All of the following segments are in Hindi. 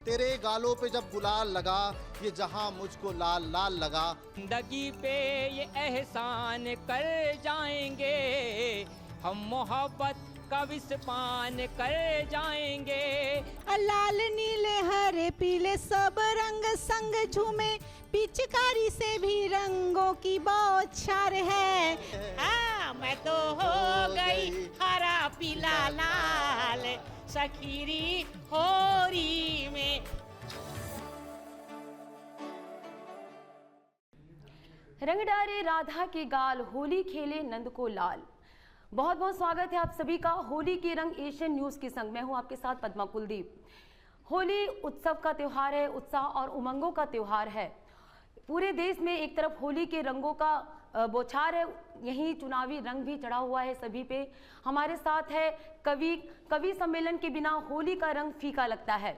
तेरे गालों पे जब गुलाल लगा, ये जहां मुझको लाल लाल लगा। जिंदगी पे ये एहसान कर जाएंगे, हम मोहब्बत का विस्पान कर जाएंगे। लाल नीले हरे पीले सब रंग संग झूमे, पिचकारी से भी रंगों की बौछार है। मैं तो हो गई हरा पीला लाल सखीरी होरी में। रंग डारे राधा के गाल, होली खेले नंद को लाल। बहुत बहुत स्वागत है आप सभी का होली के रंग एशियन न्यूज के संग। मैं हूं आपके साथ पद्मा कुलदीप। होली उत्सव का त्योहार है, उत्साह और उमंगों का त्योहार है। पूरे देश में एक तरफ होली के रंगों का बौछार है, यहीं चुनावी रंग भी चढ़ा हुआ है सभी पे। हमारे साथ है कवि सम्मेलन के बिना होली का रंग फीका लगता है।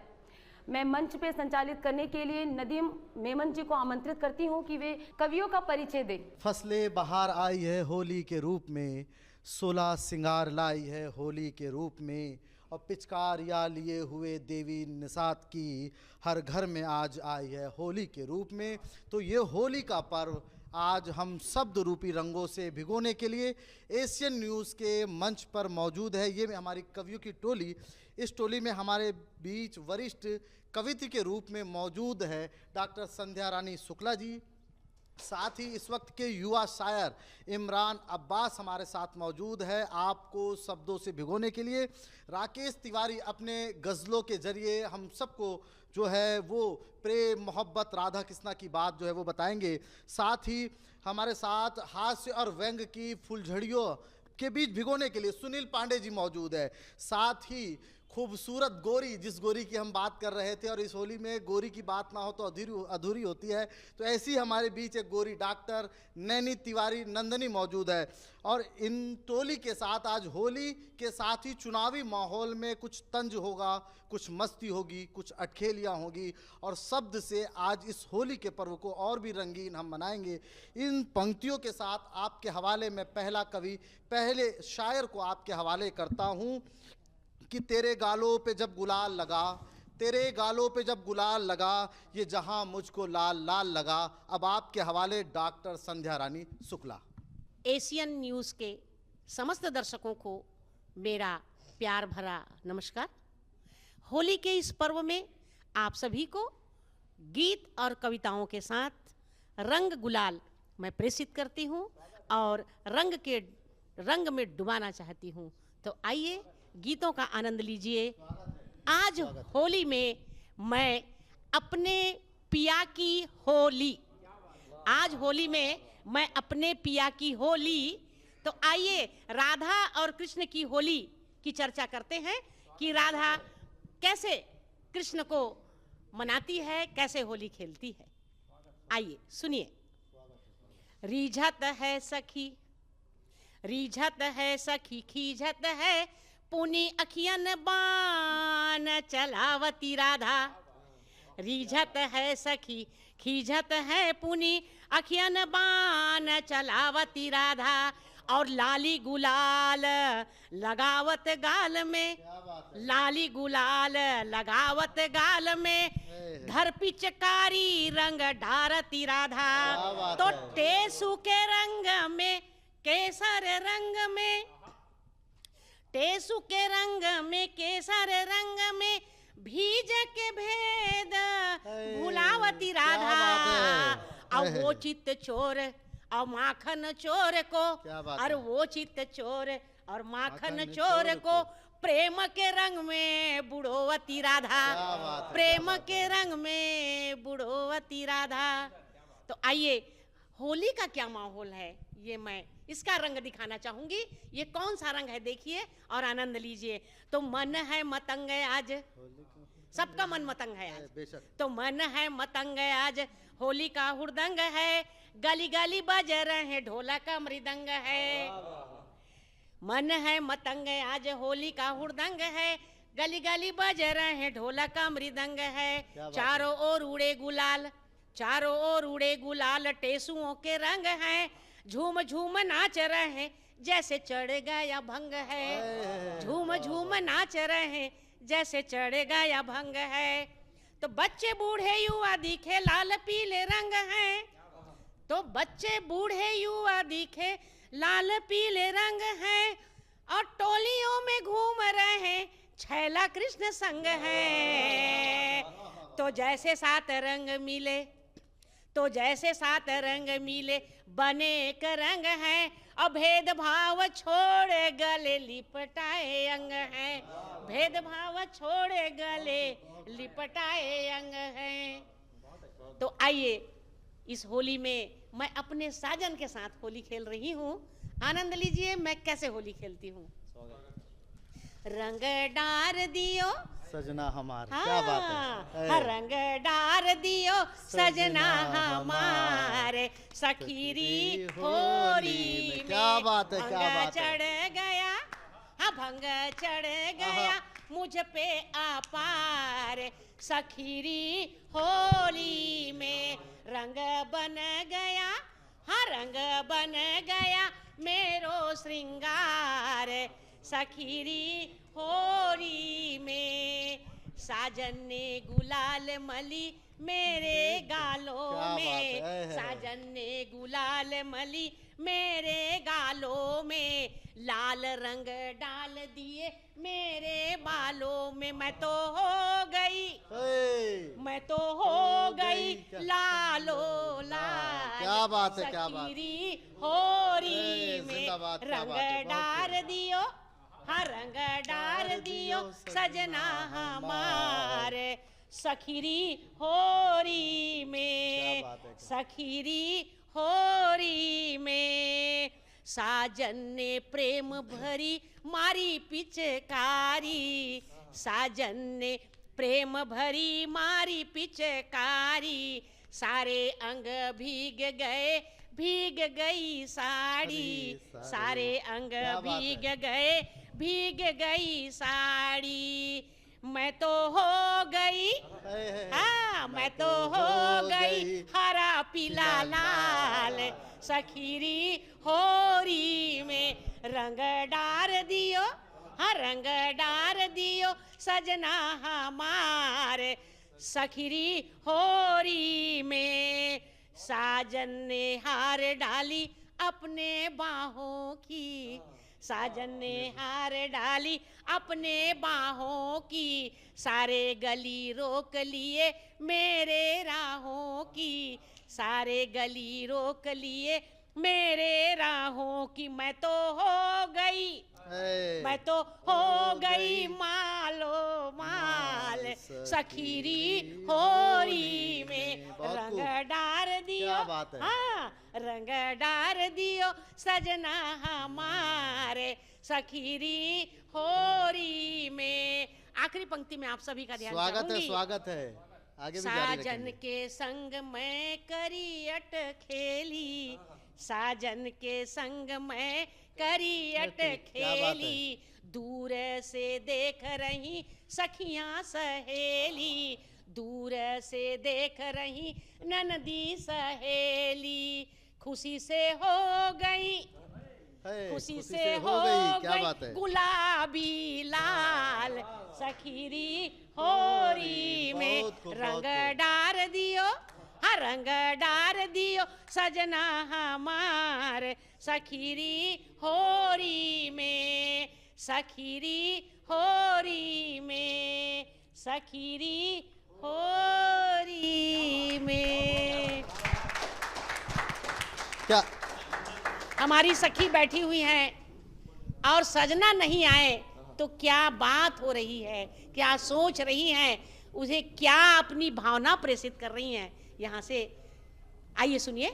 मैं मंच पे संचालित करने के लिए नदीम मेमन जी को आमंत्रित करती हूं कि वे कवियों का परिचय दें। फसले बहार आई है होली के रूप में, 16 सिंगार लाई है होली के रूप में, और पिचकारियाँ लिए हुए देवी निषाद की हर घर में आज आई है होली के रूप में। तो ये होली का पर्व आज हम शब्द रूपी रंगों से भिगोने के लिए एशियन न्यूज़ के मंच पर मौजूद है। ये हमारी कवियों की टोली, इस टोली में हमारे बीच वरिष्ठ कवित्री के रूप में मौजूद है डॉक्टर संध्या रानी शुक्ला जी। साथ ही इस वक्त के युवा शायर इमरान अब्बास हमारे साथ मौजूद है आपको शब्दों से भिगोने के लिए। राकेश तिवारी अपने गज़लों के जरिए हम सबको जो है वो प्रेम मोहब्बत राधा कृष्णा की बात जो है वो बताएंगे। साथ ही हमारे साथ हास्य और व्यंग की फुलझड़ियों के बीच भिगोने के लिए सुनील पांडे जी मौजूद है। साथ ही खूबसूरत गोरी, जिस गोरी की हम बात कर रहे थे, और इस होली में गोरी की बात ना हो तो अधूरी होती है, तो ऐसी हमारे बीच एक गोरी डॉक्टर नैनी तिवारी नंदनी मौजूद है। और इन टोली के साथ आज होली के साथ ही चुनावी माहौल में कुछ तंज होगा, कुछ मस्ती होगी, कुछ अटखेलियाँ होगी, और शब्द से आज इस होली के पर्व को और भी रंगीन हम मनाएंगे। इन पंक्तियों के साथ आपके हवाले में पहला कवि, पहले शायर को आपके हवाले करता हूँ कि तेरे गालों पे जब गुलाल लगा, तेरे गालों पे जब गुलाल लगा, ये जहां मुझको लाल लाल लगा। अब आपके हवाले डॉक्टर संध्या रानी शुक्ला। एशियन न्यूज़ के समस्त दर्शकों को मेरा प्यार भरा नमस्कार। होली के इस पर्व में आप सभी को गीत और कविताओं के साथ रंग गुलाल मैं प्रेषित करती हूँ और रंग में डुबाना चाहती हूँ। तो आइए गीतों का आनंद लीजिए। आज होली में मैं अपने पिया की होली, आज होली में मैं अपने पिया की होली। तो आइए राधा और कृष्ण की होली की चर्चा करते हैं कि राधा कैसे कृष्ण को मनाती है, कैसे होली खेलती है। आइए सुनिए। रीझत है सखी, रीझत है सखी, खीझत है पुनी अखियन बान चलावती राधा। रीझत है सखी, खीझत है पुनी अखियन बान चलावती राधा। और लाली गुलाल लगावत गाल में, लाली गुलाल लगावत गाल में, धर पिचकारी रंग ढारती राधा। तो टेसु के रंग में, केसर रंग में, टेसु के रंग में, केसर रंग में, भीज के भेद भुलावती राधा। अब वो चित्त चोर और माखन चोर को, और वो चित्त चोर और माखन चोर को प्रेम के रंग में बुढ़ोवती राधा, प्रेम के रंग में बुढ़ोवती राधा। तो आइए होली का क्या माहौल है ये मैं इसका रंग दिखाना चाहूंगी। ये कौन सा रंग है देखिए और आनंद लीजिए। तो मन है मतंग आज, सबका मन मतंग है आज। तो मन है मतंग आज, होली का हुड़दंग है, गली गली बज रहे ढोलक मृदंग है। मन है मतंग आज, होली का हुड़दंग है, गली गली बज रहे ढोलक मृदंग है। चारों ओर उड़े गुलाल, चारों ओर उड़े गुलाल, टेसुओं के रंग हैं, झूम झूम नाच रहे जैसे चढ़ गया भंग है। झूम झूम नाच रहे जैसे चढ़ गया भंग है। तो बच्चे बूढ़े युवा दिखे लाल पीले रंग हैं, तो बच्चे बूढ़े युवा दिखे लाल पीले रंग हैं, और टोलियों में घूम रहे छैला कृष्ण संग है। तो जैसे सात रंग मिले, तो जैसे सात रंग मिले बने एक रंग है, और भेदभाव छोड़े गले लिपटाए अंग है, भेदभाव छोड़े गले लिपटाए अंग है। तो आइए इस होली में मैं अपने साजन के साथ होली खेल रही हूँ, आनंद लीजिए मैं कैसे होली खेलती हूँ। रंग डार दियो सजना हमार, क्या बात है। रंग डार दियो सजना हमारे, सखीरी होरी में क्या बात है, क्या बात है। चढ़ गया, हाँ भंग चढ़ गया मुझ पे अपार, सखीरी होली में रंग बन गया, हाँ रंग बन गया मेरो श्रृंगार, सखीरी होली में साजन ने गुलाल मली मेरे गालों में, साजन ने गुलाल मली मेरे गालों में, लाल रंग डाल दिए मेरे बालों में, मैं तो हो गई, मैं तो हो गई लालो लाल, क्या बात है, क्या बात। सखीरी होरी में रंग डार दियो, हाँ रंग डार दियो सजना हमारे, सखीरी होरी में, सखीरी होरी में साजन ने प्रेम भरी मारी पिचकारी, साजन ने प्रेम भरी मारी पिचकारी, सारे अंग भीग गए भीग गई साड़ी, सारे अंग भीग गए भीग गई साड़ी, मैं तो हो गई, हाँ मैं तो हो गई हरा पीला लाल, सखीरी होरी में रंग डार दियो, हाँ रंग डार दियो सजना हमारे, सखीरी होरी में साजन ने हार डाली अपने बाहों की, साजन ने हार डाली अपने बाहों की, सारे गली रोक लिए मेरे राहों की, सारे गली रोक लिए मेरे राहों की, मैं तो हो गई, मैं तो हो गई मालो माल, सखीरी होरी में रंग डार दियो, हाँ रंग डार दियो सजना हमारे, सखीरी होरी में। आखिरी पंक्ति में आप सभी का ध्यान स्वागत है, चाहूंगी। स्वागत है, आगे भी जारी साजन रखेंगे। के संग मैं करियट खेली, साजन के संग मैं करियट खेली, दूर से देख रही सखियां सहेली, दूर से देख रही ननदी सहेली, खुशी से हो गई, खुशी से हो गई गुलाबी लाल, सखीरी होरी में रंग डार दियो, हाँ रंग डार दियो सजना हमार, सखीरी होरी में, सखीरी होरी में, सखीरी होरी में। क्या हमारी सखी बैठी हुई हैं और सजना नहीं आए तो क्या बात हो रही है, क्या सोच रही हैं, उसे क्या अपनी भावना प्रेषित कर रही हैं। यहाँ से आइए सुनिए।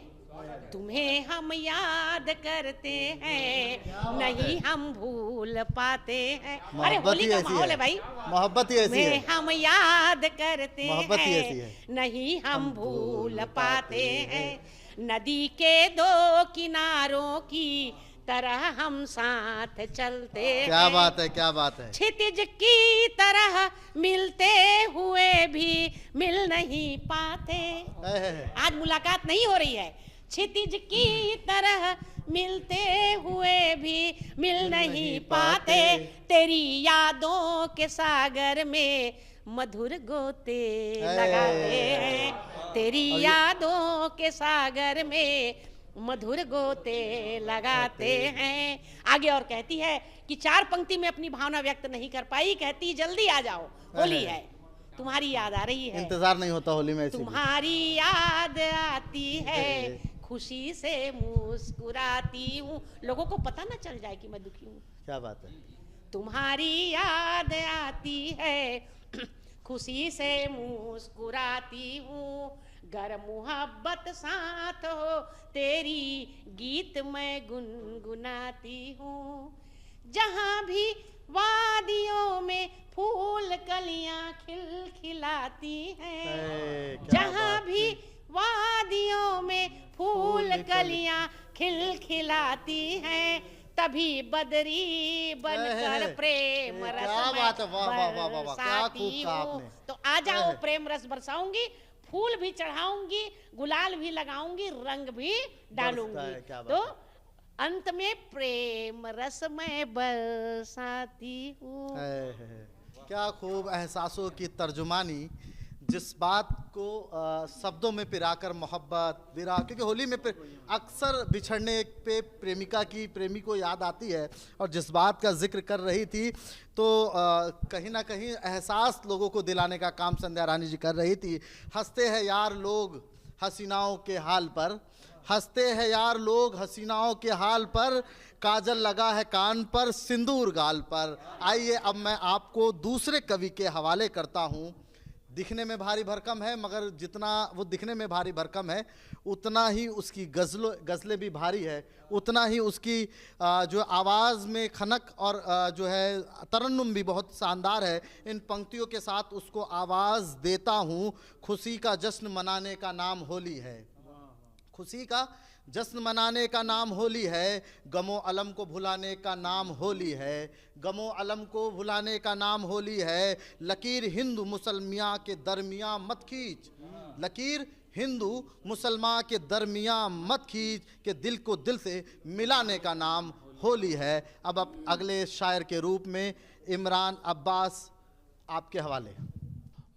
तुम्हें हम याद करते हैं, नहीं हम भूल पाते हैं। अरे होली का माहौल है भाई, मोहब्बत ही ऐसी है। हम याद करते मोहब्बत ही ऐसी है। हैं, नहीं हम भूल पाते हैं। नदी के दो किनारों की तरह हम साथ चलते हैं। क्या बात है, क्या बात है। क्षितिज की तरह मिलते हुए भी मिल नहीं पाते। आज मुलाकात नहीं हो रही है। क्षितिज की तरह मिलते हुए भी मिल नहीं पाते। तेरी यादों के सागर में मधुर गोते लगाते हैं, तेरी यादों के सागर में मधुर गोते लगाते हैं। आगे और कहती है कि 4 पंक्ति में अपनी भावना व्यक्त नहीं कर पाई, कहती जल्दी आ जाओ, होली है, तुम्हारी याद आ रही है, इंतजार नहीं होता होली में, तुम्हारी याद आती है, खुशी से मुस्कुराती हूँ। लोगों को पता ना चल जाए कि मैं दुखी हूँ। क्या बात है। तुम्हारी याद आती है, खुशी से मुस्कुराती हूँ, गर मुहब्बत साथ हो तेरी गीत मैं गुनगुनाती हूँ। जहाँ भी वादियों में फूल कलियां खिलखिलाती हैं, जहाँ भी वादियों में फूल कलियां खिलखिलाती हैं, तभी बदरी बनकर प्रेम रस बरसाती हूँ। तो आ जाओ, प्रेम रस बरसाऊंगी, फूल भी चढ़ाऊंगी, गुलाल भी लगाऊंगी, रंग भी डालूंगी। तो अंत में प्रेम रस में बरसाती हूँ। क्या खूब एहसासों की तर्जुमानी, जिस बात को शब्दों में पिराकर मोहब्बत विरह, क्योंकि होली में अक्सर बिछड़ने पे प्रेमिका की प्रेमी को याद आती है, और जिस बात का जिक्र कर रही थी तो कहीं ना कहीं एहसास लोगों को दिलाने का काम संध्या रानी जी कर रही थी। हंसते हैं यार लोग हसीनाओं के हाल पर, हंसते हैं यार लोग हसीनाओं के हाल पर, काजल लगा है कान पर सिंदूर गाल पर। आइए अब मैं आपको दूसरे कवि के हवाले करता हूँ। दिखने में भारी भरकम है, मगर जितना वो दिखने में भारी भरकम है उतना ही उसकी गज़लें भी भारी है, उतना ही उसकी जो आवाज़ में खनक और जो है तरन्नुम भी बहुत शानदार है। इन पंक्तियों के साथ उसको आवाज़ देता हूँ। खुशी का जश्न मनाने का नाम होली है, खुशी का जश्न मनाने का नाम होली है, गमो अलम को भुलाने का नाम होली है, गमो अलम को भुलाने का नाम होली है। लकीर हिंदू मुसलमिया के दरमियाँ मत खींच, लकीर हिंदू मुसलमान के दरमियाँ मत खींच, के दिल को दिल से मिलाने का नाम होली है। अब अगले शायर के रूप में इमरान अब्बास आपके हवाले।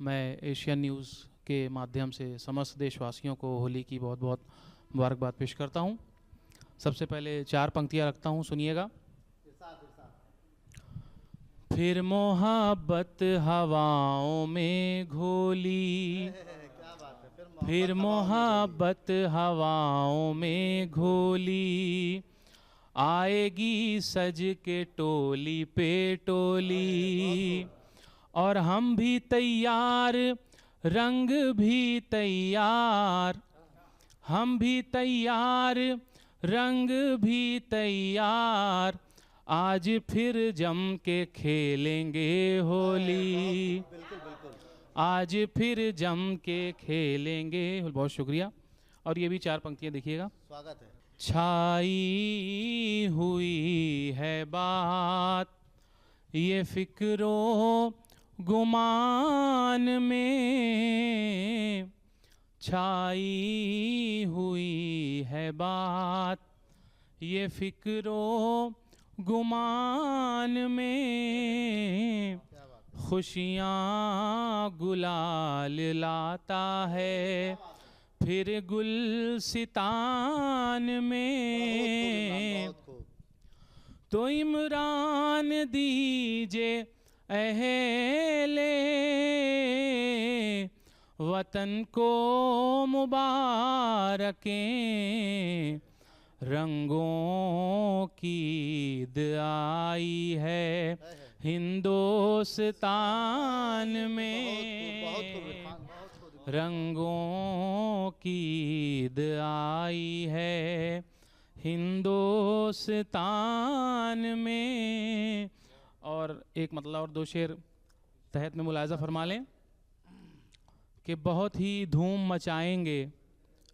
मैं एशियन न्यूज़ के माध्यम से समस्त देशवासियों को होली की बहुत बहुत मुबारकबाद पेश करता हूँ। सबसे पहले 4 पंक्तियाँ रखता हूँ, सुनिएगा। फिर मोहब्बत हवाओं में घोली, फिर मोहब्बत हवाओं में घोली, आएगी सज के टोली पे टोली, और हम भी तैयार रंग भी तैयार, हम भी तैयार रंग भी तैयार, आज फिर जम के खेलेंगे होली, आज फिर जम के खेलेंगे। बहुत शुक्रिया। और ये भी 4 पंक्तियाँ देखिएगा। स्वागत है। छाई हुई है बात ये फिक्रों गुमान में, छाई हुई है बात ये फिक्रों गुमान में, खुशियाँ गुलाल लाता है फिर गुलसितान में, तो इमरान दीजे अहले वतन को मुबारकें, रंगों की ईद आई है हिंदुस्तान में, रंगों की ईद आई है हिंदुस्तान में। और एक मतलब और 2 शेर तहत में मुलायजा फरमा लें कि बहुत ही धूम मचाएंगे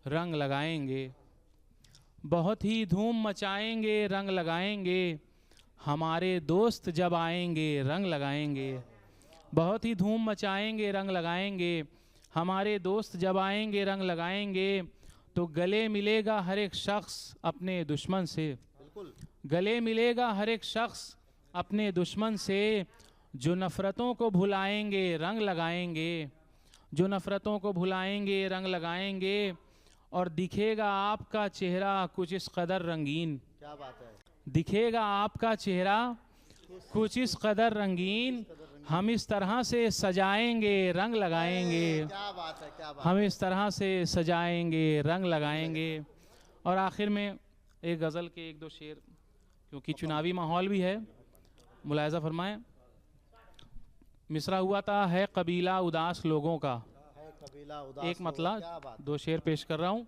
रंग लगाएंगे, बहुत ही धूम मचाएंगे रंग लगाएंगे, हमारे दोस्त जब आएंगे रंग लगाएंगे, बहुत ही धूम मचाएंगे रंग लगाएंगे, हमारे दोस्त जब आएंगे रंग लगाएंगे, तो गले मिलेगा हर एक शख्स अपने दुश्मन से, गले मिलेगा हर एक शख्स अपने दुश्मन से, जो नफ़रतों को भुलाएंगे रंग लगाएंगे, जो नफ़रतों को भुलाएंगे रंग लगाएंगे, और दिखेगा आपका चेहरा कुछ इस कदर रंगीन। क्या बात है। दिखेगा आपका चेहरा कुछ इस कदर रंगीन, हम इस तरह से सजाएंगे रंग लगाएंगे, क्या बात है, क्या बात। हम इस तरह से सजाएंगे रंग लगाएंगे। और आखिर में एक गज़ल के एक दो शेर, क्योंकि चुनावी माहौल भी है, मुलाहिज़ा फरमाएं। मिसरा हुआ था है कबीला उदास लोगों का, है कबीला उदास एक होगा। मतलब क्या बात, दो शेर पेश कर रहा हूँ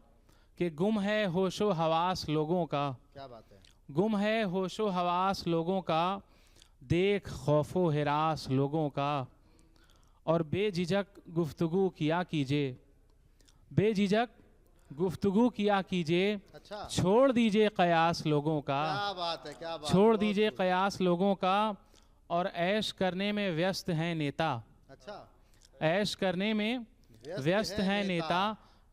कि गुम है होशो हवास लोगों का, क्या बात है। गुम है होशो हवास लोगों का, देख खौफो हिरास लोगों का, और बेझिझक गुफ्तगू किया कीजिए, बेझिझक गुफ्तगू किया कीजिए, अच्छा, छोड़ दीजिए कयास लोगों का, क्या बात है, क्या बात। छोड़ बहुत दीजिए खूब। कयास लोगों का, और ऐश करने में व्यस्त हैं नेता, अच्छा, ऐश करने में व्यस्त हैं नेता,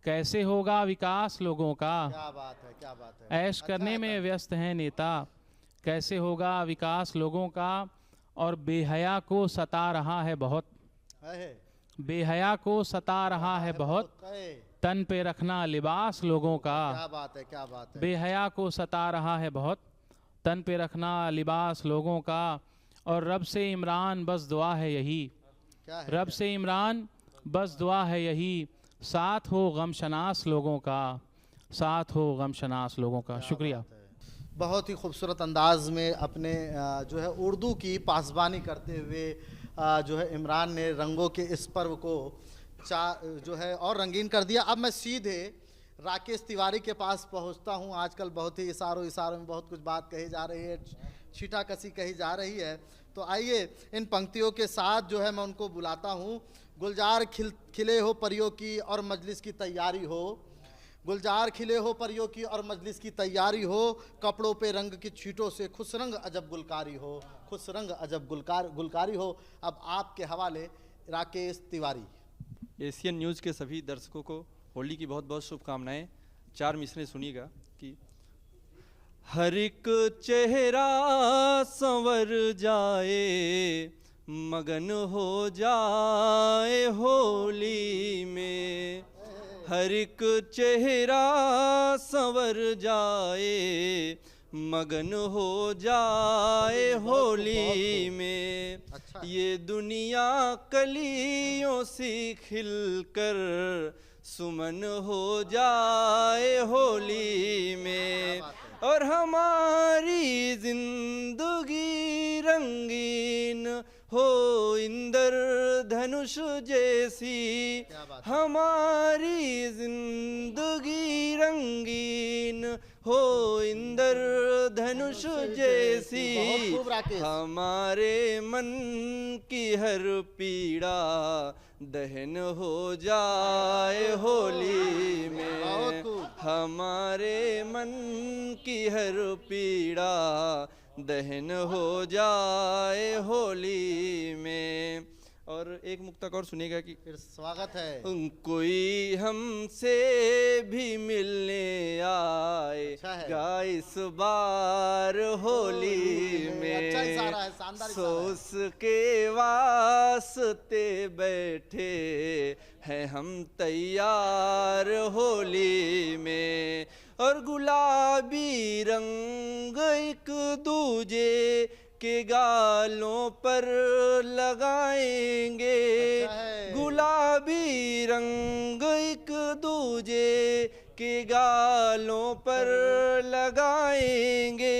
कैसे होगा विकास लोगों का, क्या बात है, क्या बात है। ऐश करने में व्यस्त हैं नेता, कैसे होगा विकास लोगों का, और बेहया को सता रहा है बहुत, है। बेहया को सता रहा है बहुत, है। तन पे रखना लिबास लोगों का, क्या बात है, क्या बात है। बेहया को सता रहा है बहुत, तन पे रखना लिबास लोगों का, और रब से इमरान बस दुआ है यही, क्या है, रब से इमरान बस दुआ है यही, साथ हो गमशनास लोगों का, साथ हो गमशनास लोगों का। शुक्रिया। बहुत ही खूबसूरत अंदाज में अपने जो है उर्दू की पासबानी करते हुए जो है इमरान ने रंगों के इस पर्व को जो है और रंगीन कर दिया। अब मैं सीधे राकेश तिवारी के पास पहुंचता हूं। आजकल बहुत ही इशारों में बहुत कुछ बात कही जा रही है, छीटा कसी कही जा रही है, तो आइए इन पंक्तियों के साथ जो है मैं उनको बुलाता हूं। गुलजार खिले हो परियों की और मजलिस की तैयारी हो, गुलजार खिले हो परियों की और मजलिस की तैयारी हो, कपड़ों पे रंग की छींटों से खुश रंग अजब गुलकारी हो, खुश रंग अजब गुलकारी हो। अब आपके हवाले राकेश तिवारी। एशियन न्यूज़ के सभी दर्शकों को होली की बहुत बहुत शुभकामनाएं। 4 मिसरें सुनिएगा कि हर एक चेहरा संवर जाए, मगन हो जाए होली में, हर एक चेहरा संवर जाए, मगन हो जाए होली में। ये दुनिया कलियों सी खिलकर सुमन हो जाए होली में, और हमारी जिंदगी रंगीन हो इंद्रधनुष जैसी, हमारी जिंदगी रंगीन हो इंद्रधनुष जैसी, हमारे मन की हर पीड़ा दहन हो जाए होली में, हमारे मन की हर पीड़ा दहन हो जाए होली में। और एक मुक्तक और सुनिएगा कि फिर स्वागत है। कोई हमसे भी मिलने आए गा इस बार होली में, अच्छा इशारा है, शानदार इशारा है। सोस के वास्ते बैठे हैं हम तैयार होली में, और गुलाबी रंग एक दूजे के गालों पर लगाएंगे, गुलाबी रंग एक दूजे के गालों पर लगाएंगे,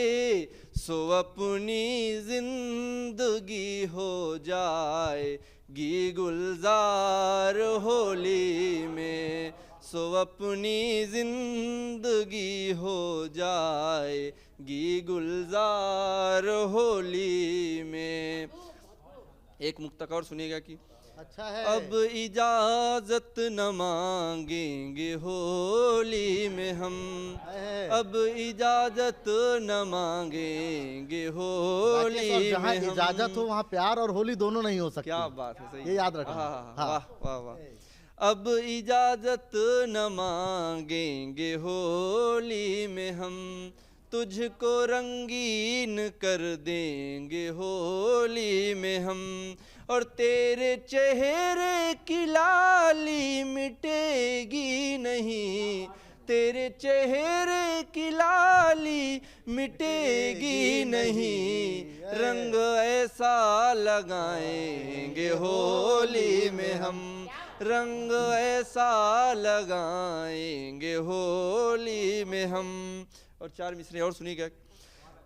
सो अपनी जिंदगी हो जाएगी गुलजार होली में, सो अपनी जिंदगी हो जाएगी गुलजार होली में। एक मुक्तक और सुनिएगा कि अच्छा है। अब इजाजत न मांगेंगे होली में हम, अब इजाजत न मांगेंगे होली में जहाँ हम, इजाजत हो वहाँ प्यार और होली दोनों नहीं हो सकती। क्या बात है, सही, ये याद रखना। वाह वाह वाह। अब इजाजत न मांगेंगे होली में हम, तुझको रंगीन कर देंगे होली में हम। और तेरे चेहरे की लाली मिटेगी नहीं, तेरे चेहरे की लाली मिटेगी नहीं, रंग ऐसा लगाएंगे होली में हम, रंग ऐसा लगाएंगे होली में हम। और 4 मिसरे और सुनिएगा।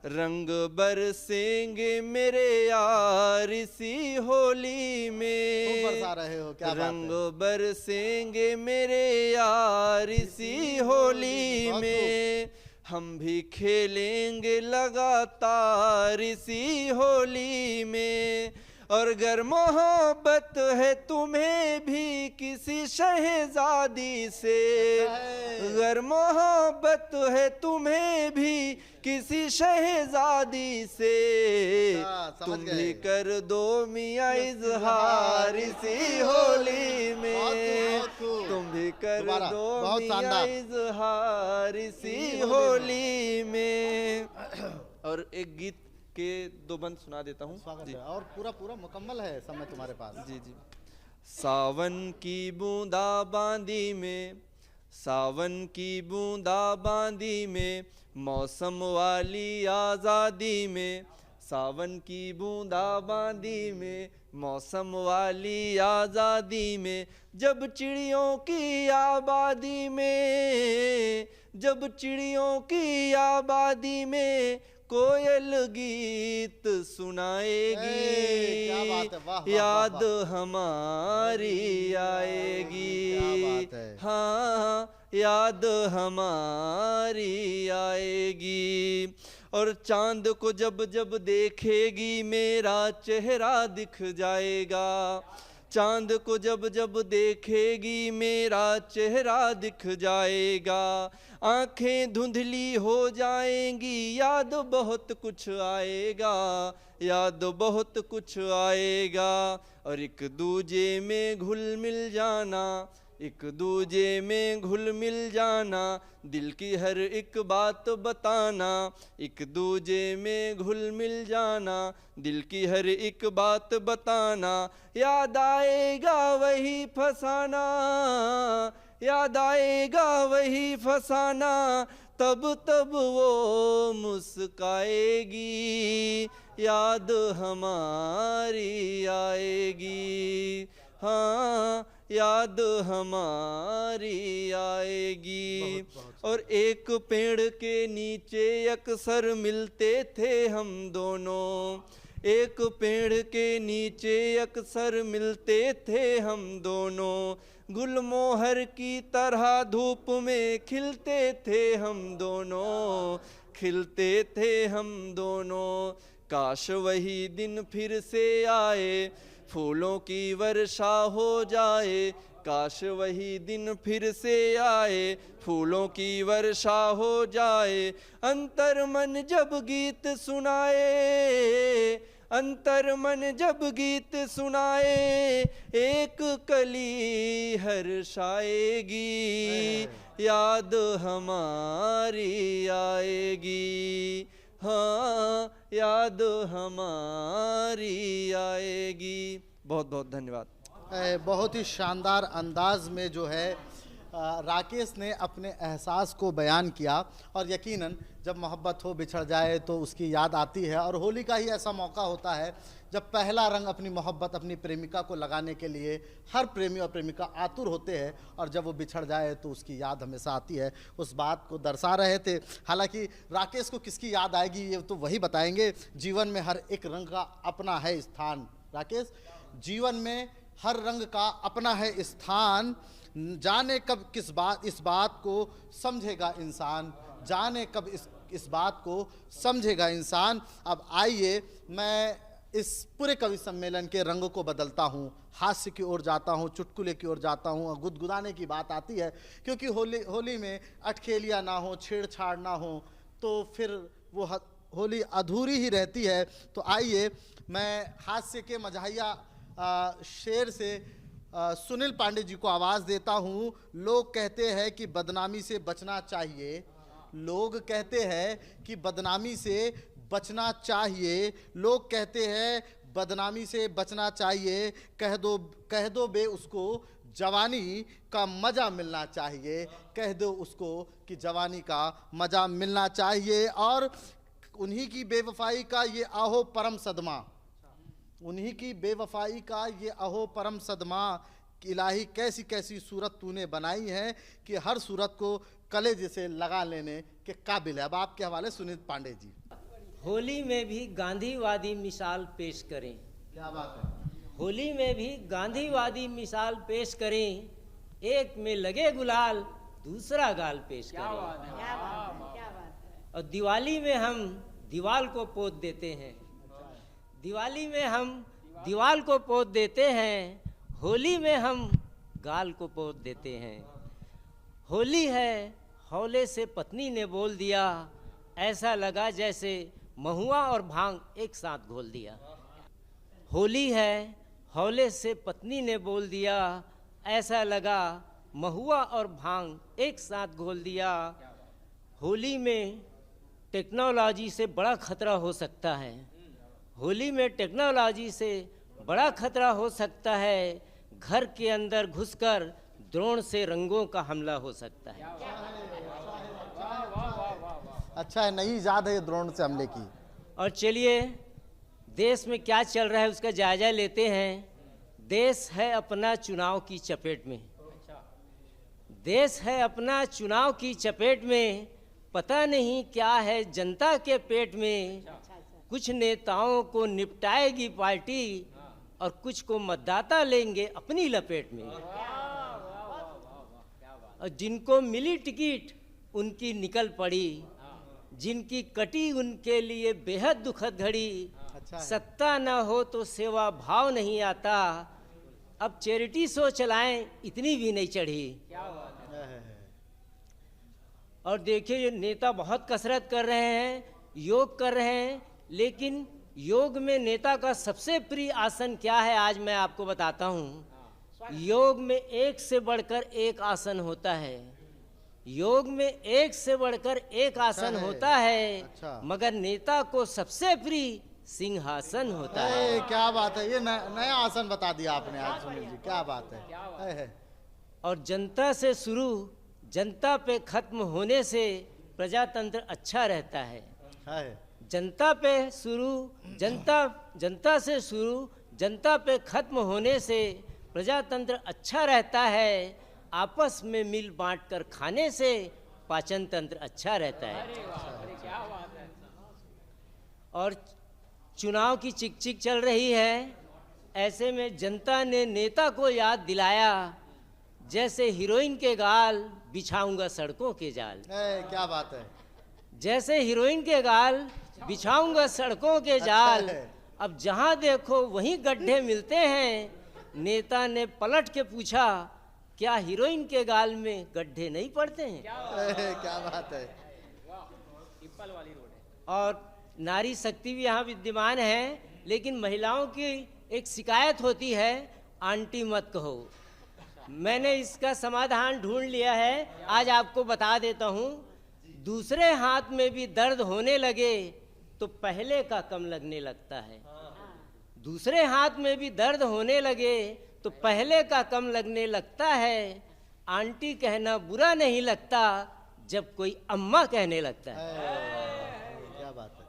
रंग बरसेंगे मेरे यार इसी होली में, बरसा रहे हो, क्या रंग बरसेंगे मेरे यार इसी होली में, हम भी खेलेंगे लगातार इसी होली में। और अगर मोहब्बत है तुम्हें भी किसी शहजादी से, अगर मोहब्बत है तुम्हें भी किसी शहजादी से, तुम भी कर दो मियाँ इजहार इसी होली में, तुम भी कर दो मियाँ इजहार इसी होली में। और एक गीत के 2 बंद सुना देता हूँ जी। और पूरा मुकम्मल है समय तुम्हारे पास। जी जी। सावन की बूंदा बांदी में, सावन की बूंदा बांदी में, मौसम वाली आज़ादी में, सावन की बूंदा बांदी में, मौसम वाली आज़ादी में, जब चिड़ियों की आबादी में, जब चिड़ियों की आबादी में कोयल गीत सुनाएगी, याद हमारी आएगी, हाँ याद हमारी आएगी। और चांद को जब जब देखेगी मेरा चेहरा दिख जाएगा, चांद को जब जब देखेगी मेरा चेहरा दिख जाएगा, आंखें धुंधली हो जाएंगी, याद बहुत कुछ आएगा, याद बहुत कुछ आएगा। और एक दूजे में घुल मिल जाना, एक दूजे में घुल मिल जाना, दिल की हर एक बात बताना, एक दूजे में घुल मिल जाना, दिल की हर एक बात बताना, याद आएगा वही फसाना, याद आएगा वही फसाना, तब तब वो मुस्काएगी, याद हमारी आएगी, हाँ याद हमारी आएगी। और एक पेड़ के नीचे अक्सर मिलते थे हम दोनों, एक पेड़ के नीचे अक्सर मिलते थे हम दोनों, गुलमोहर की तरह धूप में खिलते थे हम दोनों, खिलते थे हम दोनों। काश वही दिन फिर से आए, फूलों की वर्षा हो जाए, काश वही दिन फिर से आए, फूलों की वर्षा हो जाए। अंतर मन जब गीत सुनाए, अंतर मन जब गीत सुनाए, एक कली हर्षाएगी, याद हमारी आएगी, हाँ याद हमारी आएगी। बहुत बहुत धन्यवाद। बहुत ही शानदार अंदाज में जो है राकेश ने अपने एहसास को बयान किया। और यकीनन जब मोहब्बत हो बिछड़ जाए तो उसकी याद आती है, और होली का ही ऐसा मौका होता है जब पहला रंग अपनी मोहब्बत अपनी प्रेमिका को लगाने के लिए हर प्रेमी और प्रेमिका आतुर होते हैं, और जब वो बिछड़ जाए तो उसकी याद हमेशा आती है। उस बात को दर्शा रहे थे। हालांकि राकेश को किसकी याद आएगी ये तो वही बताएंगे। जीवन में हर एक रंग का अपना है स्थान। राकेश, जीवन में हर रंग का अपना है स्थान, जाने कब इस बात को समझेगा इंसान, जाने कब इस बात को समझेगा इंसान। अब आइए मैं इस पूरे कवि सम्मेलन के रंग को बदलता हूँ, हास्य की ओर जाता हूँ, चुटकुले की ओर जाता हूँ, और गुदगुदाने की बात आती है। क्योंकि होली में अटखेलियाँ ना हो, छेड़छाड़ ना हो, तो फिर वो होली अधूरी ही रहती है। तो आइए मैं हास्य के मजाहिया शेर से सुनील पांडे जी को आवाज़ देता हूँ। लोग कहते हैं कि बदनामी से बचना चाहिए, लोग कहते हैं कि बदनामी से बचना चाहिए, लोग कहते हैं बदनामी से बचना चाहिए, कह दो बे उसको जवानी का मज़ा मिलना चाहिए, कह दो उसको कि जवानी का मज़ा मिलना चाहिए। और उन्हीं की बेवफाई का ये आहो परम सदमा, उन्हीं की बेवफाई का ये अहो परम सदमा, इलाही कैसी कैसी सूरत तूने बनाई है कि हर सूरत को कलेजे से लगा लेने के काबिल है। अब आपके हवाले सुनीत पांडे जी। होली में भी गांधीवादी मिसाल पेश करें। क्या बात है। होली में भी गांधीवादी मिसाल पेश करें, एक में लगे गुलाल दूसरा गाल पेश करें। और दिवाली में हम दीवाल को पोत देते हैं, दिवाली में हम दीवाल को पोत देते हैं, होली में हम गाल को पोत देते हैं। होली है हौले से पत्नी ने बोल दिया, ऐसा लगा जैसे महुआ और भांग एक साथ घोल दिया। होली है हौले से पत्नी ने बोल दिया, ऐसा लगा महुआ और भांग एक साथ घोल दिया। होली में टेक्नोलॉजी से बड़ा खतरा हो सकता है, होली में टेक्नोलॉजी से बड़ा खतरा हो सकता है, घर के अंदर घुसकर द्रोण से रंगों का हमला हो सकता है। अच्छा है, नई इजाद है ये द्रोण से हमले की। और चलिए देश में क्या चल रहा है उसका जायजा लेते हैं। देश है अपना चुनाव की चपेट में, देश है अपना चुनाव की चपेट में, पता नहीं क्या है जनता के पेट में। कुछ नेताओं को निपटाएगी पार्टी और कुछ को मतदाता लेंगे अपनी लपेट में। और जिनको मिली टिकट उनकी निकल पड़ी, जिनकी कटी उनके लिए बेहद दुखद घड़ी। सत्ता न हो तो सेवा भाव नहीं आता, अब चैरिटी शो चलाएं इतनी भी नहीं चढ़ी। और देखिए ये नेता बहुत कसरत कर रहे हैं, योग कर रहे हैं, लेकिन योग में नेता का सबसे प्रिय आसन क्या है आज मैं आपको बताता हूँ। योग में एक से बढ़कर एक आसन होता है, योग में एक से बढ़कर एक आसन होता है। अच्छा। मगर नेता को सबसे प्रिय सिंहासन होता है। क्या बात है, ये नया आसन बता दिया आपने आज सुनील जी, क्या बात है। और जनता से शुरू जनता पे खत्म होने से प्रजातंत्र अच्छा रहता है। जनता पे शुरू जनता से शुरू जनता पे खत्म होने से प्रजातंत्र अच्छा रहता है। आपस में मिल बांट कर खाने से पाचन तंत्र अच्छा रहता है। और चुनाव की चिक चल रही है, ऐसे में जनता ने नेता को याद दिलाया, जैसे हीरोइन के गाल बिछाऊंगा सड़कों के जाल। क्या बात है। जैसे हीरोइन के गाल बिछाऊंगा सड़कों के जाल। अब जहां देखो वहीं गड्ढे मिलते हैं। नेता ने पलट के पूछा, क्या हीरोइन के गाल में गड्ढे नहीं पड़ते हैं? क्या बात है। और नारी शक्ति भी यहाँ विद्यमान है, लेकिन महिलाओं की एक शिकायत होती है, आंटी मत कहो। मैंने इसका समाधान ढूंढ लिया है, आज आपको बता देता हूँ। दूसरे हाथ में भी दर्द होने लगे तो पहले का कम लगने लगता है। दूसरे हाथ में भी दर्द होने लगे तो पहले का कम लगने लगता है। आंटी कहना बुरा नहीं लगता जब कोई अम्मा कहने लगता है। क्या बात है।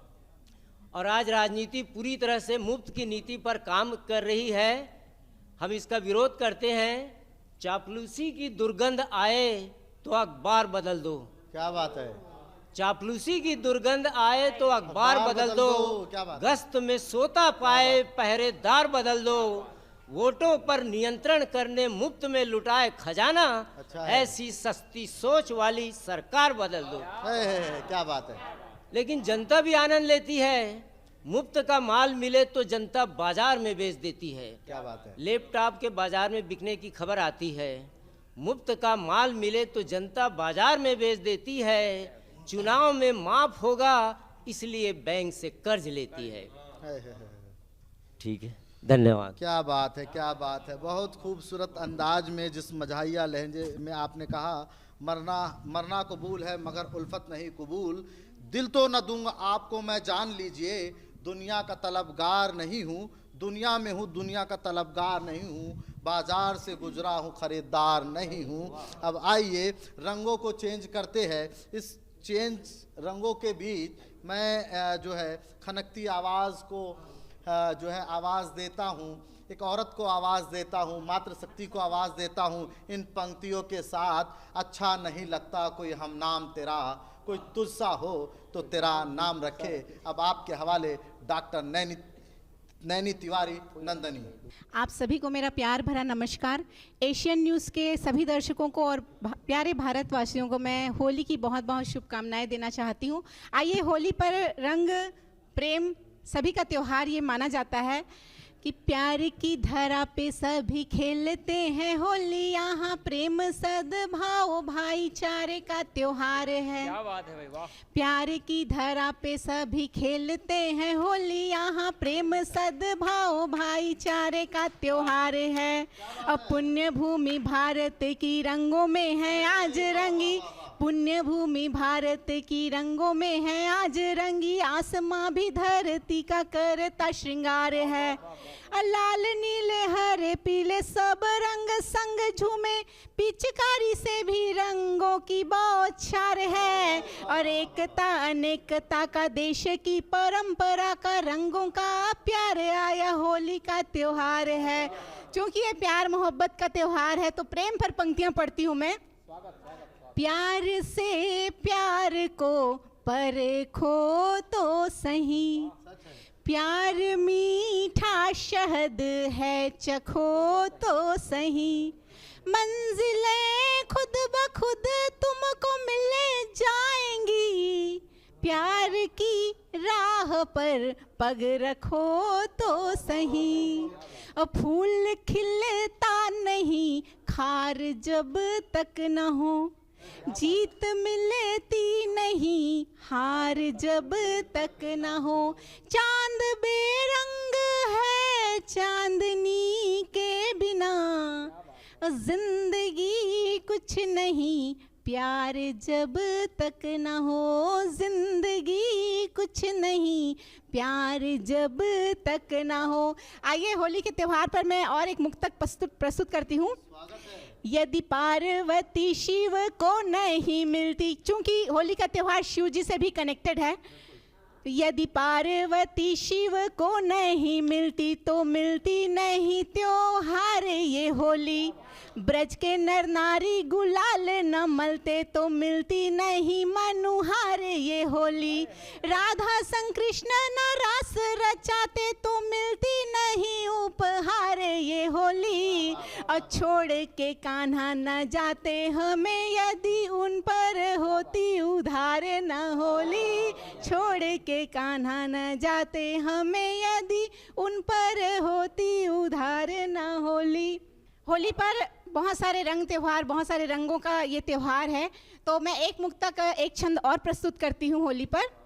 और आज राजनीति पूरी तरह से मुफ्त की नीति पर काम कर रही है, हम इसका विरोध करते हैं। चापलूसी की दुर्गंध आए तो अखबार बदल दो। क्या बात है। चापलूसी की दुर्गंध आए तो अखबार बदल दो। क्या बात। गश्त में सोता पाए पहरेदार बदल दो। वोटों पर नियंत्रण करने मुफ्त में लुटाए खजाना। अच्छा है। ऐसी सस्ती सोच वाली सरकार बदल दो। क्या बात है। लेकिन जनता भी आनंद लेती है। मुफ्त का माल मिले तो जनता बाजार में बेच देती है। क्या बात है। लैपटॉप के बाजार में बिकने की खबर आती है। मुफ्त का माल मिले तो जनता बाजार में बेच देती है। चुनाव में माफ होगा इसलिए बैंक से कर्ज लेती है। ठीक है, धन्यवाद। क्या बात है, क्या बात है। बहुत खूबसूरत अंदाज में जिस मजहिया लहजे में आपने कहा मरना कबूल है मगर उल्फत नहीं कबूल। दिल तो न दूंगा आपको मैं, जान लीजिए दुनिया का तलबगार नहीं हूँ, दुनिया में हूँ दुनिया का तलबगार नहीं हूँ, बाजार से गुजरा हूँ खरीदार नहीं हूँ। अब आइए रंगों को चेंज करते हैं। इस चेंज रंगों के बीच मैं जो है खनकती आवाज़ को जो है आवाज़ देता हूँ, एक औरत को आवाज़ देता हूँ, मातृशक्ति को आवाज़ देता हूँ इन पंक्तियों के साथ। अच्छा नहीं लगता कोई हम नाम तेरा, कोई तुझसा हो तो तेरा नाम रखे। अब आपके हवाले डॉक्टर नैनी तिवारी नंदनी। आप सभी को मेरा प्यार भरा नमस्कार। एशियन न्यूज़ के सभी दर्शकों को और प्यारे भारतवासियों को मैं होली की बहुत बहुत शुभकामनाएं देना चाहती हूँ। आइए, होली पर रंग प्रेम सभी का त्यौहार ये माना जाता है कि प्यार की धरा पे सभी खेलते हैं होली, यहाँ प्रेम सद्भाव भाईचारे का त्योहार है। क्या बात है भाई, वाह। प्यार की धरा पे सभी खेलते हैं होली, यहाँ प्रेम सद्भाव भाईचारे का त्योहार है। अब पुण्य भूमि भारत की रंगों में है आज रंगी, पुण्य भूमि भारत की रंगों में है आज रंगी, आसमां भी धरती का करता श्रृंगार है। लाल नीले हरे पीले सब रंग संग झूमे, पिचकारी से भी रंगों की बौछार है। और एकता अनेकता का देश की परंपरा का रंगों का प्यार आया होली का त्योहार है। क्योंकि ये प्यार मोहब्बत का त्योहार है तो प्रेम पर पंक्तियां पढ़ती हूँ मैं। प्यार से प्यार को परखो तो सही, प्यार मीठा शहद है चखो तो सही, मंजिलें खुद ब खुद तुमको मिल जाएंगी, प्यार की राह पर पग रखो तो सही। फूल खिलता नहीं खार जब तक न हो, जीत मिलती नहीं हार जब तक न हो, चांद बेरंग है चांदनी के बिना, जिंदगी कुछ नहीं प्यार जब तक न हो, जिंदगी कुछ नहीं प्यार जब तक न हो। आइए, होली के त्यौहार पर मैं और एक मुक्तक प्रस्तुत करती हूँ। यदि पार्वती शिव को नहीं मिलती, चूंकि होली का त्यौहार शिव जी से भी कनेक्टेड है, यदि पार्वती शिव को नहीं मिलती तो मिलती नहीं त्योहार ये होली। ब्रज के नर नारी गुलाल न मलते तो मिलती नहीं मनुहार ये होली। राधा संग कृष्ण न रास रचाते तो मिलती नहीं उपहार ये होली। और छोड़ के कान्हा न जाते हमें यदि उन पर होती उधार न होली। छोड़ के कान्हा न जाते हमें यदि उन पर होती उधार न होली। होली पर बहुत सारे रंग त्योहार, बहुत सारे रंगों का ये त्योहार है। तो मैं एक मुक्तक एक छंद और प्रस्तुत करती हूँ होली पर।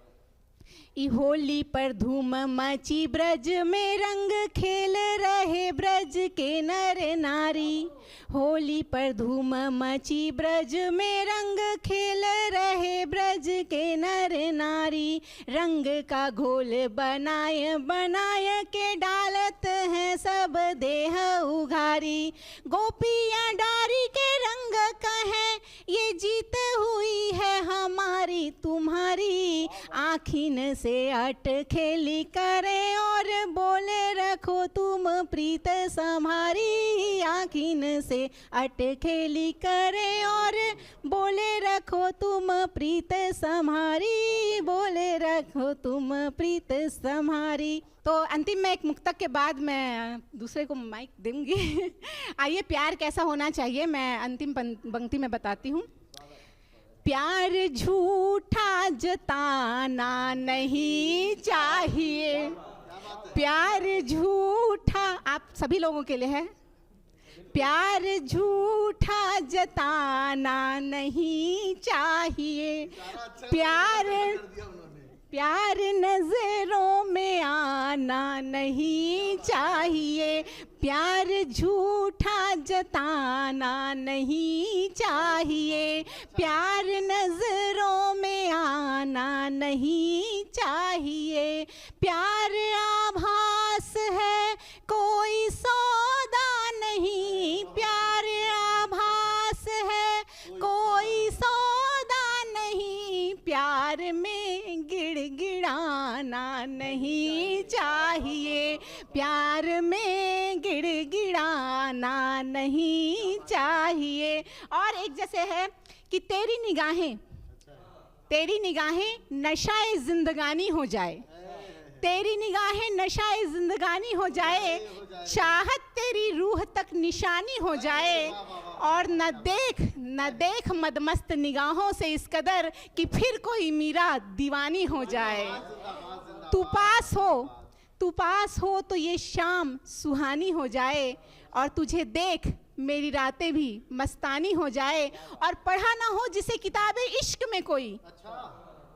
होली पर धूम मची ब्रज में रंग खेल रहे ब्रज के नर नारी। होली पर धूम मची ब्रज में रंग खेल रहे ब्रज के नर नारी। रंग का घोल बनाए बनाए के डालत हैं सब देह उघारी। गोपियाँ डारी के रंग कहें ये जीत हुई है हमारी तुम्हारी। आखिन से अट खेली करें और बोले रखो तुम प्रीत सम्हारी। आखिन से अट खेली करें और बोले रखो तुम प्रीत सम्हारी। बोले रखो तुम प्रीत सम्हारी। तो अंतिम में एक मुक्तक के बाद मैं दूसरे को माइक दूंगी। आइए, प्यार कैसा होना चाहिए मैं अंतिम पंक्ति में बताती हूँ। प्यार झूठा जताना नहीं चाहिए। प्यार झूठा आप सभी लोगों के लिए है। प्यार झूठा जताना नहीं चाहिए। प्यार नजरों में आना नहीं चाहिए। प्यार झूठा जताना नहीं चाहिए, प्यार नजरों में आना नहीं चाहिए, प्यार आभास है कोई सौदा नहीं, प्यार आभास है कोई सौदा नहीं, प्यार में गिड़गिड़ाना नहीं चाहिए, प्यार में गिड़गिड़ाना नहीं चाहिए। और एक जैसे है कि तेरी निगाहें नशाए जिंदगानी हो जाए, तेरी निगाहें नशाए जिंदगानी हो जाए, चाहत तेरी रूह तक निशानी हो जाए, और न देख मदमस्त निगाहों से इस कदर कि फिर कोई मीरा दीवानी हो जाए। तू पास हो तो ये शाम सुहानी हो जाए, और तुझे देख मेरी रातें भी मस्तानी हो जाए, और पढ़ा ना हो जिसे किताबे इश्क में कोई,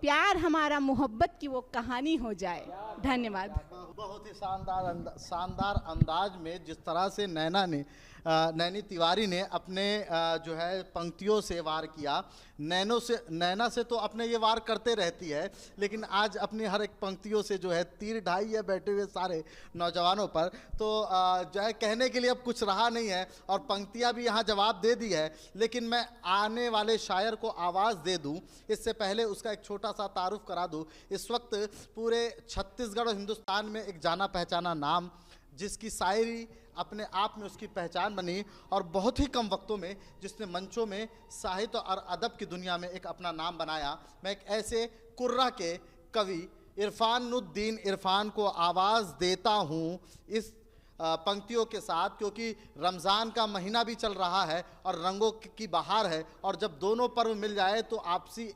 प्यार हमारा मोहब्बत की वो कहानी हो जाए। धन्यवाद। बहुत ही शानदार अंदाज में जिस तरह से नैनी तिवारी ने अपने जो है पंक्तियों से वार किया। नैना से तो अपने ये वार करते रहती है, लेकिन आज अपनी हर एक पंक्तियों से जो है तीर ढाई है बैठे हुए सारे नौजवानों पर। तो जो है कहने के लिए अब कुछ रहा नहीं है, और पंक्तियां भी यहाँ जवाब दे दी है, लेकिन मैं आने वाले शायर को आवाज़ दे दूँ इससे पहले उसका एक छोटा सा तारुफ करा दूँ। इस वक्त पूरे छत्तीसगढ़ और हिंदुस्तान में एक जाना पहचाना नाम, जिसकी शायरी अपने आप में उसकी पहचान बनी, और बहुत ही कम वक्तों में जिसने मंचों में साहित्य और अदब की दुनिया में एक अपना नाम बनाया। मैं एक ऐसे कुर्रा के कवि इरफानुद्दीन इरफान को आवाज़ देता हूँ इस पंक्तियों के साथ, क्योंकि रमज़ान का महीना भी चल रहा है और रंगों की बहार है, और जब दोनों पर्व मिल जाए तो आपसी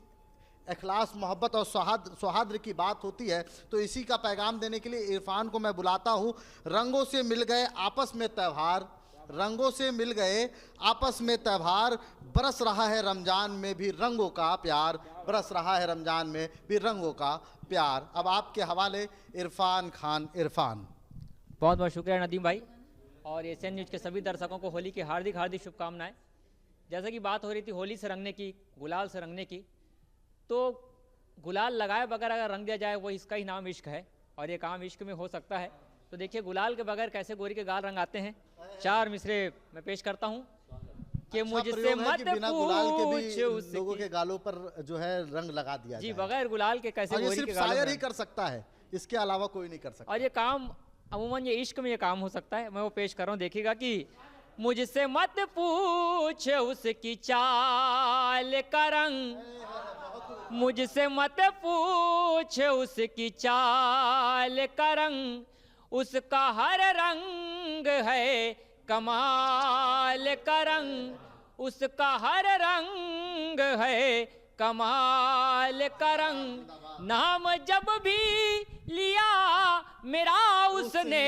इखलास, मोहब्बत और सौहार्द की बात होती है। तो इसी का पैगाम देने के लिए इरफान को मैं बुलाता हूँ। रंगों से मिल गए आपस में त्यौहार, रंगों से मिल गए आपस में त्यौहार, बरस रहा है रमज़ान में भी रंगों का प्यार, बरस रहा है रमज़ान में भी रंगों का प्यार। अब आपके हवाले इरफान खान इरफान। बहुत बहुत शुक्रिया नदीम भाई, और एशियन न्यूज़ के सभी दर्शकों को होली की हार्दिक हार्दिक शुभकामनाएं। जैसे कि बात हो रही थी होली से रंगने की, गुलाल से रंगने की, तो गुलाल लगाए बगैर अगर रंग दिया जाए वो इसका ही नाम इश्क है, और ये काम इश्क में हो सकता है। तो देखिए गुलाल के बगैर कैसे गोरी के गाल रंग आते हैं। चार मिसरे मैं पेश करता हूँ कि मुझसे मत बिना गुलाल के भी पूछ लोगों के गालों पर जो है रंग लगा दिया जी, जाए। बगैर गुलाल के कैसे गोरी सिर्फ के गाल शायर ही कर सकता है, इसके अलावा कोई नहीं कर सकता। और ये काम अमूमन ये इश्क में ये काम हो सकता है। मैं वो पेश कर रहा हूँ, देखिएगा कि मुझसे मत पूछ उसकी चाल का रंग, मुझसे मत पूछ उसकी चाल का रंग, उसका हर रंग है कमाल का रंग, उसका हर रंग है कमाल का रंग। नाम जब भी लिया मेरा उसने,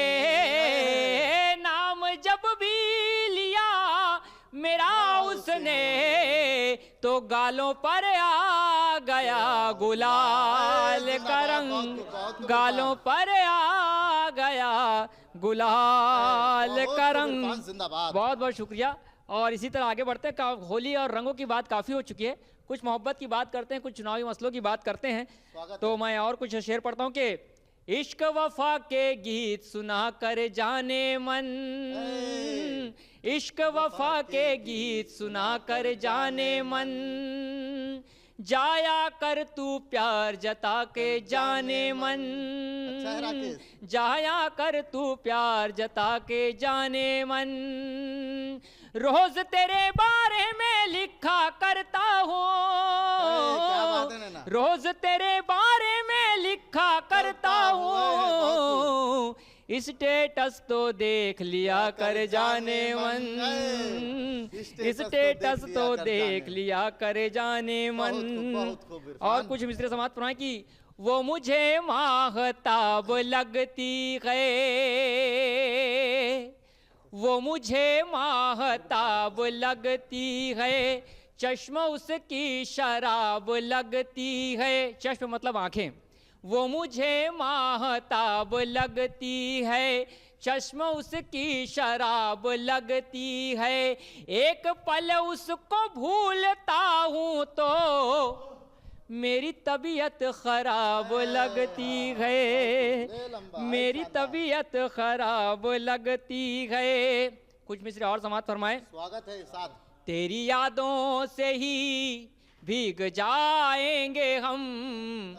नाम जब भी लिया मेरा उसने, तो गालों पर आ गया गुलाल का रंग, गालों पर आ गया गुलाल का रंग। बहुत बहुत शुक्रिया। और इसी तरह आगे बढ़ते हैं। होली और रंगों की बात काफ़ी हो चुकी है, कुछ मोहब्बत की बात करते हैं, कुछ चुनावी मसलों की बात करते हैं। तो मैं और कुछ शेर पढ़ता हूँ कि इश्क वफा के गीत सुना कर जाने मन, इश्क वफा के गीत सुना कर जाने मन, जाया कर तू प्यार जता के जाने मन, जाया कर तू प्यार जता के जाने मन, रोज तेरे बारे में लिखा करता हूँ, रोज तेरे बारे में लिखा करता हूँ, स्टेटस तो देख लिया कर जाने मन, स्टेटस तो देख लिया कर जाने मन। और कुछ मिसरे समाज पुराने की वो मुझे माहताब लगती है, वो मुझे माहताब लगती है, चश्मा उसकी शराब लगती है, चश्म मतलब आंखें, वो मुझे माहताब लगती है, चश्म उसकी शराब लगती है, एक पल उसको भूलता हूँ तो मेरी तबीयत खराब लगती है, मेरी तबीयत खराब लगती है। कुछ मिसरे और समाप्त फरमाए। स्वागत है साथ। तेरी यादों से ही भीग जाएंगे हम,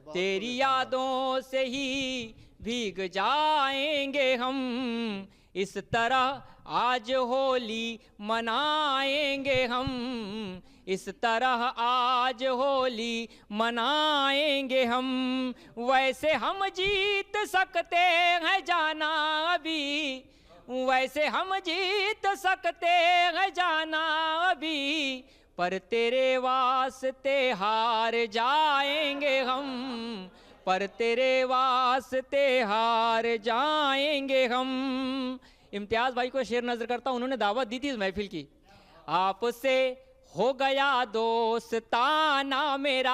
तेरी यादों से ही भीग जाएंगे हम, इस तरह आज होली मनाएंगे हम, इस तरह आज होली मनाएंगे हम। वैसे हम जीत सकते हैं जाना अभी, वैसे हम जीत सकते हैं जाना अभी, पर तेरे वास्ते हार जाएंगे हम, पर तेरे वास्ते हार जाएंगे हम। इम्तियाज भाई को शेर नजर करता हूं, उन्होंने दावत दी थी इस महफिल की। आपसे हो गया दोस्ताना मेरा,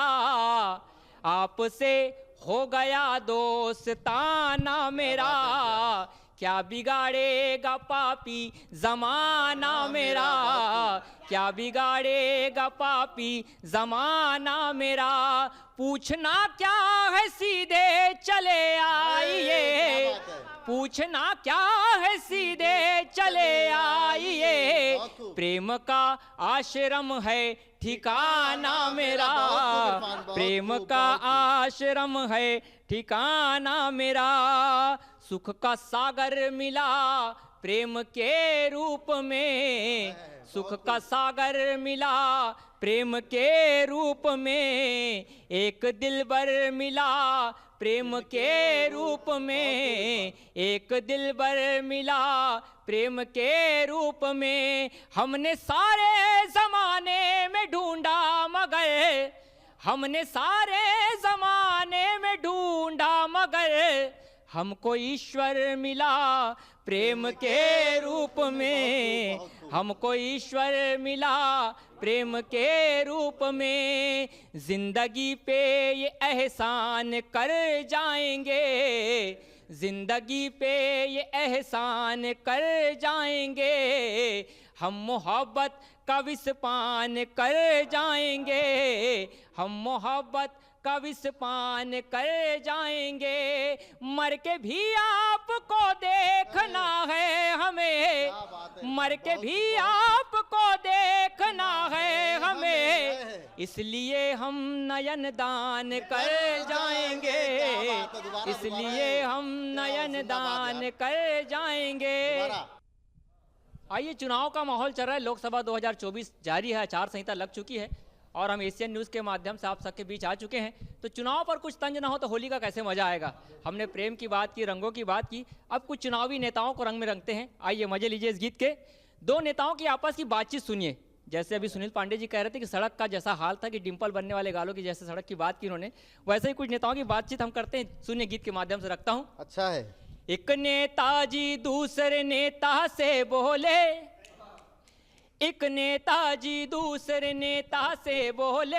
आपसे हो गया दोस्ताना मेरा, क्या बिगाड़ेगा पापी जमाना मेरा, क्या बिगाड़ेगा पापी जमाना मेरा। पूछना क्या है सीधे चले आइए, पूछना क्या है सीधे चले आइए, प्रेम का आश्रम है ठिकाना मेरा, प्रेम का आश्रम है ठिकाना मेरा। सुख का सागर मिला प्रेम के रूप में, सुख का सागर मिला प्रेम के रूप में, एक दिलबर मिला प्रेम के रूप में, एक दिलबर मिला प्रेम के रूप में। हमने सारे जमाने में ढूंढा मगर, हमने सारे जमाने में ढूंढा मगर, हमको ईश्वर मिला प्रेम के रूप में, हमको ईश्वर मिला प्रेम के रूप में। जिंदगी पे ये एहसान कर जाएंगे, जिंदगी पे ये एहसान कर जाएंगे, हम मोहब्बत का विस्पान कर जाएंगे, हम मोहब्बत का विस्पान कर जाएंगे। मर के भी आपको देखना है हमें, मर के भी आपको देखना है हमें, इसलिए हम नयन दान कर जाएंगे, इसलिए हम नयन दान कर जाएंगे। आइए, चुनाव का माहौल चल रहा है, लोकसभा 2024 जारी है, आचार संहिता लग चुकी है और हम एशियन न्यूज़ के माध्यम से आप सबके बीच आ चुके हैं। तो चुनाव पर कुछ तंज ना हो तो होली का कैसे मजा आएगा। हमने प्रेम की बात की, रंगों की बात की, अब कुछ चुनावी नेताओं को रंग में रंगते हैं। आइए मजे लीजिए इस गीत के। दो नेताओं की आपस की बातचीत सुनिए। जैसे अभी सुनील पांडे जी कह रहे थे कि सड़क का जैसा हाल था कि डिंपल बनने वाले गालों की जैसे सड़क की बात की उन्होंने, वैसे ही कुछ नेताओं की बातचीत हम करते हैं। सुनिए, गीत के माध्यम से रखता हूँ। अच्छा है। एक नेताजी दूसरे नेता से बोले, एक नेताजी दूसरे नेता से बोले,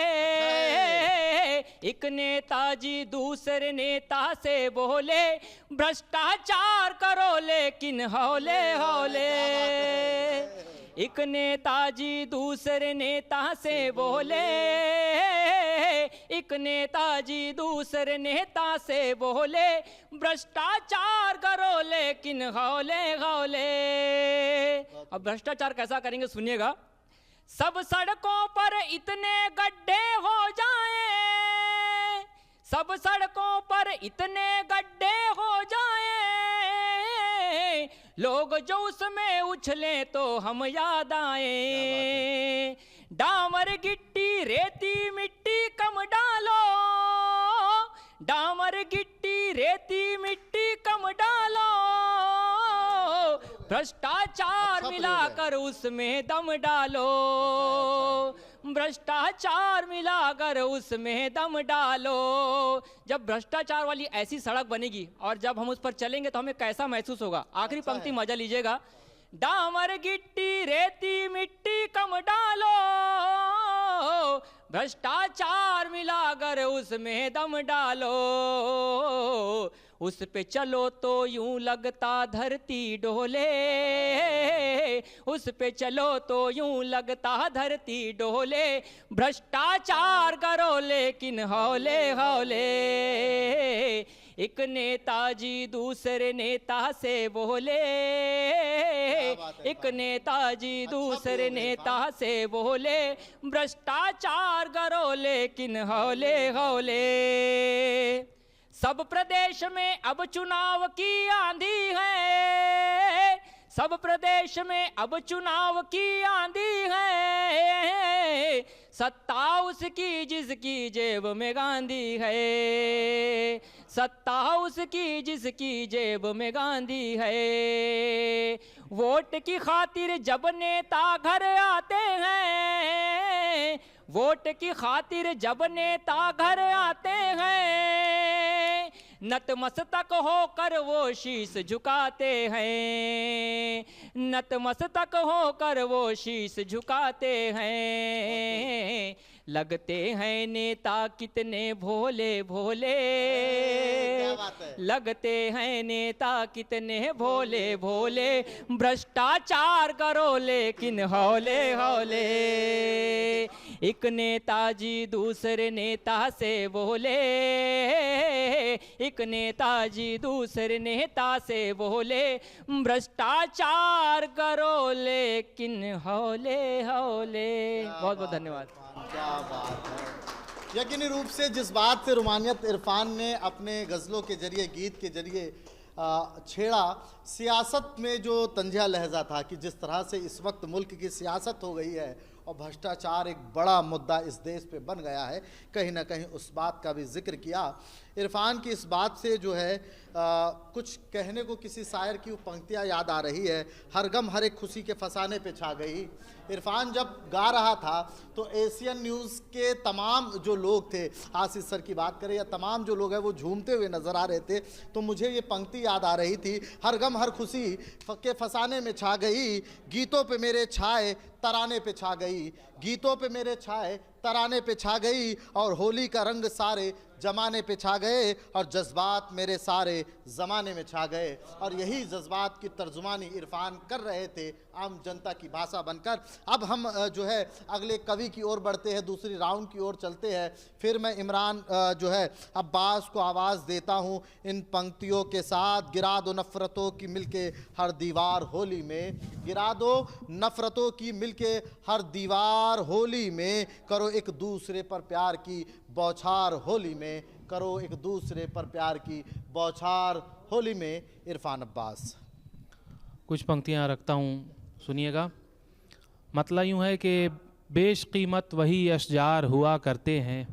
एक नेताजी दूसरे नेता से बोले, भ्रष्टाचार करो लेकिन हौले हौले। एक नेताजी दूसरे नेता से बोले, एक नेताजी दूसरे नेता से बोले, भ्रष्टाचार करो लेकिन हौले हौले। अब भ्रष्टाचार कैसा करेंगे सुनिएगा। सब सड़कों पर इतने गड्ढे हो जाएं, सब सड़कों पर इतने गड्ढे हो जाएं, लोग जो उसमें उछले तो हम याद आए। डामर गिट्टी रेती मिट्टी कम डालो, डामर गिट्टी रेती मिट्टी कम डालो, भ्रष्टाचार मिलाकर उसमें दम डालो, भ्रष्टाचार मिलाकर उसमें दम डालो। जब भ्रष्टाचार वाली ऐसी सड़क बनेगी और जब हम उस पर चलेंगे तो हमें कैसा महसूस होगा। आखिरी पंक्ति मजा लीजिएगा। डामर गिट्टी रेती मिट्टी कम डालो, भ्रष्टाचार मिलाकर उसमें दम डालो, उस पे चलो तो यूं लगता धरती डोले, उस पे चलो तो यूं लगता धरती डोले, भ्रष्टाचार करो लेकिन हौले हौले। एक नेताजी दूसरे नेता से बोले, एक नेताजी दूसरे नेता से बोले, भ्रष्टाचार करो लेकिन हौले हौले। सब प्रदेश में अब चुनाव की आंधी है, सब प्रदेश में अब चुनाव की आंधी है, सत्ता उसकी जिसकी जेब में गांधी है, सत्ता उसकी जिसकी जेब में गांधी है। वोट की खातिर जब नेता घर आते हैं, वोट की खातिर जब नेता घर आते हैं, नतमस्तक होकर वो शीश झुकाते हैं, नतमस्तक होकर वो शीश झुकाते हैं। लगते हैं नेता कितने भोले भोले, लगते हैं नेता कितने भोले भोले, भ्रष्टाचार करो लेकिन हौले हौले। एक नेताजी दूसरे नेता से बोले, एक नेताजी दूसरे नेता से बोले, भ्रष्टाचार करो लेकिन हौले हौले। बहुत बहुत धन्यवाद। क्या बात है। यकीनी रूप से जिस बात से रुमानियत इरफान ने अपने गज़लों के जरिए, गीत के जरिए छेड़ा, सियासत में जो तंजिया लहजा था कि जिस तरह से इस वक्त मुल्क की सियासत हो गई है और भ्रष्टाचार एक बड़ा मुद्दा इस देश पे बन गया है, कहीं ना कहीं उस बात का भी जिक्र किया। इरफान की इस बात से जो है कुछ कहने को किसी शायर की पंक्तियाँ याद आ रही है, हर गम हर एक खुशी के फसाने पे छा गई। इरफान जब गा रहा था तो एशियन न्यूज़ के तमाम जो लोग थे, आशीष सर की बात करें या तमाम जो लोग हैं, वो झूमते हुए नज़र आ रहे थे। तो मुझे ये पंक्ति याद आ रही थी, हर गम हर खुशी के फसाने में छा गई, गीतों पे मेरे छाए तराने पे छा गई, गीतों पे मेरे छाए तराने पे छा गई, और होली का रंग सारे जमाने पे छा गए, और जज्बात मेरे सारे ज़माने में छा गए। और यही जज्बात की तर्जुमानी इरफान कर रहे थे आम जनता की भाषा बनकर। अब हम जो है अगले कवि की ओर बढ़ते हैं, दूसरी राउंड की ओर चलते हैं। फिर मैं इमरान जो है अब्बास को आवाज़ देता हूँ इन पंक्तियों के साथ। गिरा दो नफ़रतों की मिलके हर दीवार होली में, गिरा दो नफ़रतों की मिलके हर दीवार होली में, करो एक दूसरे पर प्यार की बौछार होली में, करो एक दूसरे पर प्यार की बौछार होली में। इरफान अब्बास। कुछ पंक्तियाँ रखता हूँ, सुनिएगा। मतलब यूँ है कि बेश कीमत वही अशजार हुआ करते हैं,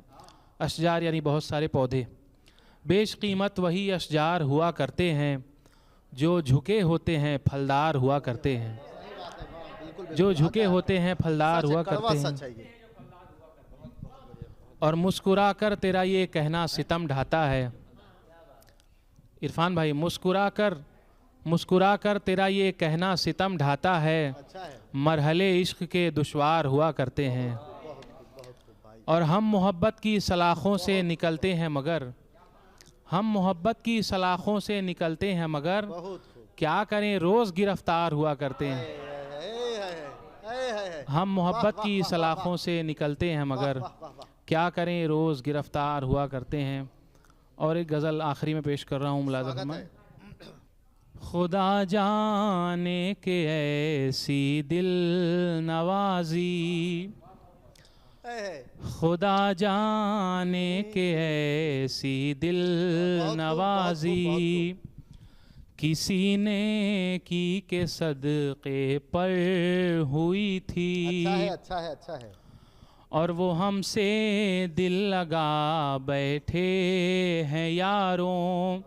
अशजार यानी बहुत सारे पौधे, बेश कीमत वही अशजार हुआ करते हैं, जो झुके होते हैं फलदार हुआ करते हैं, जो झुके होते हैं फलदार हुआ करते हैं। और मुस्कुरा कर तेरा ये कहना सितम ढाता है। इरफान भाई, मुस्कुरा कर तेरा ये कहना सितम ढाता है, मरहले इश्क के दुश्वार हुआ करते हैं। और हम मोहब्बत की सलाखों से निकलते हैं मगर, हम मोहब्बत की सलाखों से निकलते हैं मगर, क्या करें रोज़ गिरफ्तार हुआ करते हैं। हम मोहब्बत की सलाखों से निकलते हैं मगर, क्या करें रोज़ गिरफ्तार हुआ करते हैं। और एक गज़ल आखिरी में पेश कर रहा हूँ, मुलाज़ा फरमाएं। खुदा जाने के ऐसी दिल नवाजी, खुदा जाने के ऐसी दिल नवाजी, किसी ने की के सदक़े पर हुई थी। अच्छा है, अच्छा है। और वो हमसे दिल लगा बैठे हैं यारों,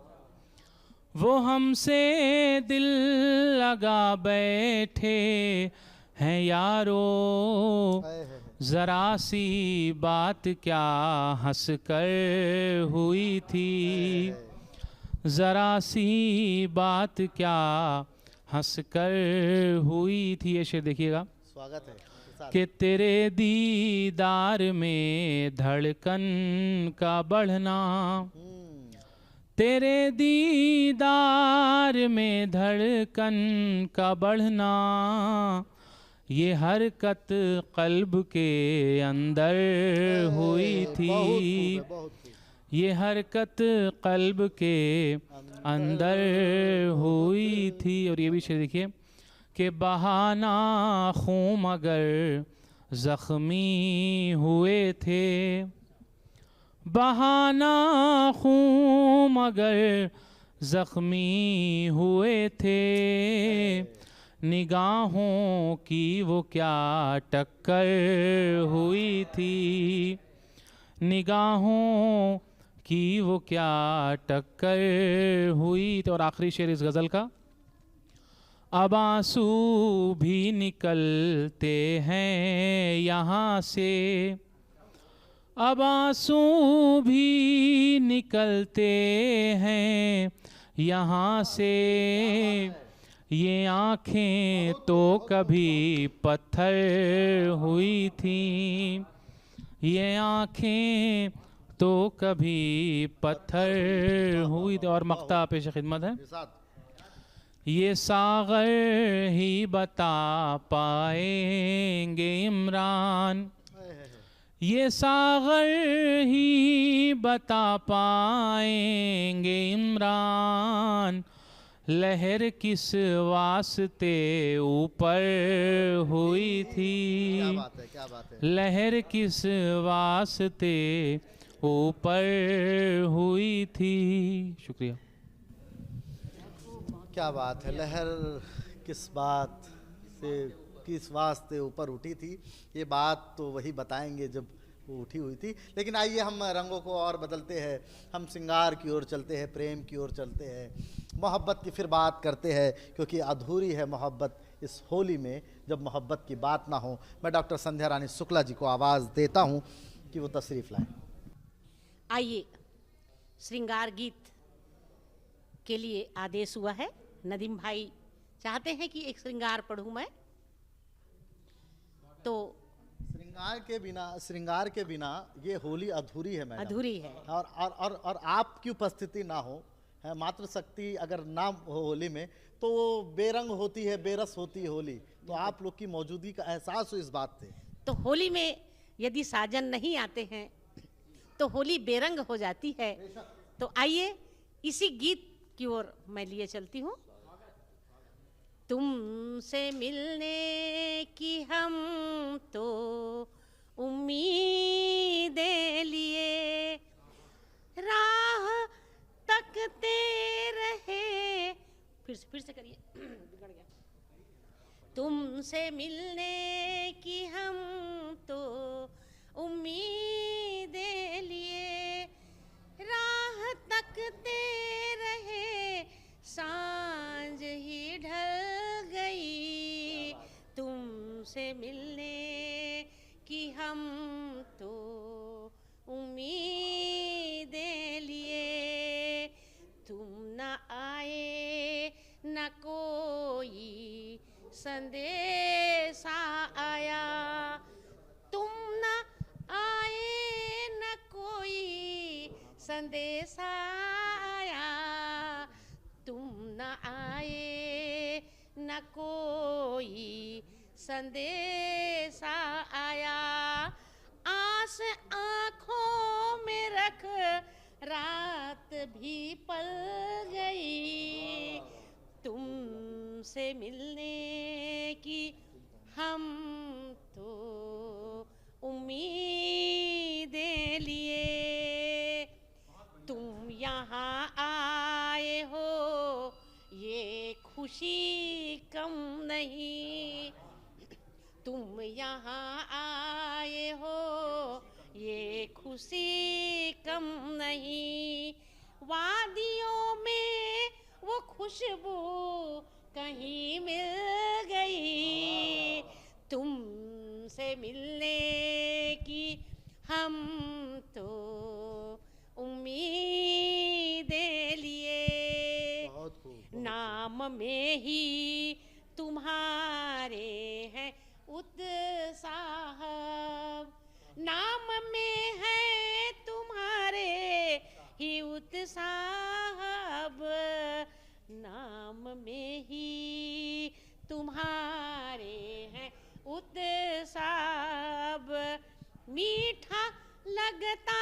वो हमसे दिल लगा बैठे हैं यारों, ज़रा सी बात क्या हंस कर हुई थी, ज़रा सी बात क्या हंस कर हुई थी। ये शेर देखिएगा। स्वागत है कि तेरे दीदार में धड़कन का बढ़ना, तेरे दीदार में धड़कन का बढ़ना, ये हरकत कल्ब के अंदर हुई थी, ये हरकत कल्ब के अंदर हुई थी। और ये भी शेर देखिए कि बहाना खून मगर ज़ख्मी हुए थे, बहाना खून मगर ज़ख्मी हुए थे, निगाहों की वो क्या टक्कर हुई थी, निगाहों की वो क्या टक्कर हुई। तो और आखिरी शेर इस गज़ल का, अब आंसू भी निकलते हैं यहाँ से, अब आंसू भी निकलते हैं यहाँ से, ये आँखें तो कभी पत्थर हुई थी, ये आँखें तो कभी पत्थर हुई थी। और मक्ता पेश खिदमत है, ये सागर ही बता पाएंगे इमरान, ये सागर ही बता पाएंगे इमरान, लहर किस वास्ते ऊपर हुई थी, क्या बात है, लहर किस वास्ते ऊपर हुई थी। शुक्रिया। क्या बात है, लहर किस बात से किस वास्ते ऊपर उठी थी, ये बात तो वही बताएंगे जब वो उठी हुई थी। लेकिन आइए हम रंगों को और बदलते हैं, हम श्रृंगार की ओर चलते हैं, प्रेम की ओर चलते हैं, मोहब्बत की फिर बात करते हैं, क्योंकि अधूरी है मोहब्बत इस होली में जब मोहब्बत की बात ना हो। मैं डॉक्टर संध्या रानी शुक्ला जी को आवाज़ देता हूँ कि वो तशरीफ़ लाएं। आइए, श्रृंगार गीत के लिए आदेश हुआ है। नदीम भाई चाहते हैं कि एक श्रृंगार पढ़ूं मैं, तो श्रृंगार के बिना ये होली अधूरी है मैडम, अधूरी है। और आपकी उपस्थिति ना हो, है मातृ शक्ति अगर ना हो होली में, तो वो बेरंग होती है, बेरस होती है होली। तो आप लोग की मौजूदगी का एहसास हो इस बात से। तो होली में यदि साजन नहीं आते हैं तो होली बेरंग हो जाती है। तो आइए इसी गीत की ओर मैं लिए चलती हूँ। तुमसे मिलने की हम तो उम्मीदें लिए राह तकते रहे। फिर से करिए, बिगड़ गया। तुमसे मिलने की हम तो उम्मीदें लिए राह तकते रहे, सांझ ही ढल गई। तुमसे मिलने की हम तो उम्मीदें लिए, तुम न आए न कोई संदेशा आया, तुम न आए न कोई संदेशा आया, तुम न आए न कोई संदेशा आया। आस आँखों में रख रात भी पल गई, तुमसे मिलने की हम तो उम्मीदें लिए। तुम यहाँ आए हो ये खुशी कम नहीं, तुम यहाँ आए हो ये खुशी कम नहीं। वादियों में वो खुशबू कहीं मिल गई, तुमसे मिलने की हम तो उम्मीदें लिए। नाम में ही तुम्हारे है उत्साह, नाम में है तुम्हारे ही उत्साह। मीठा लगता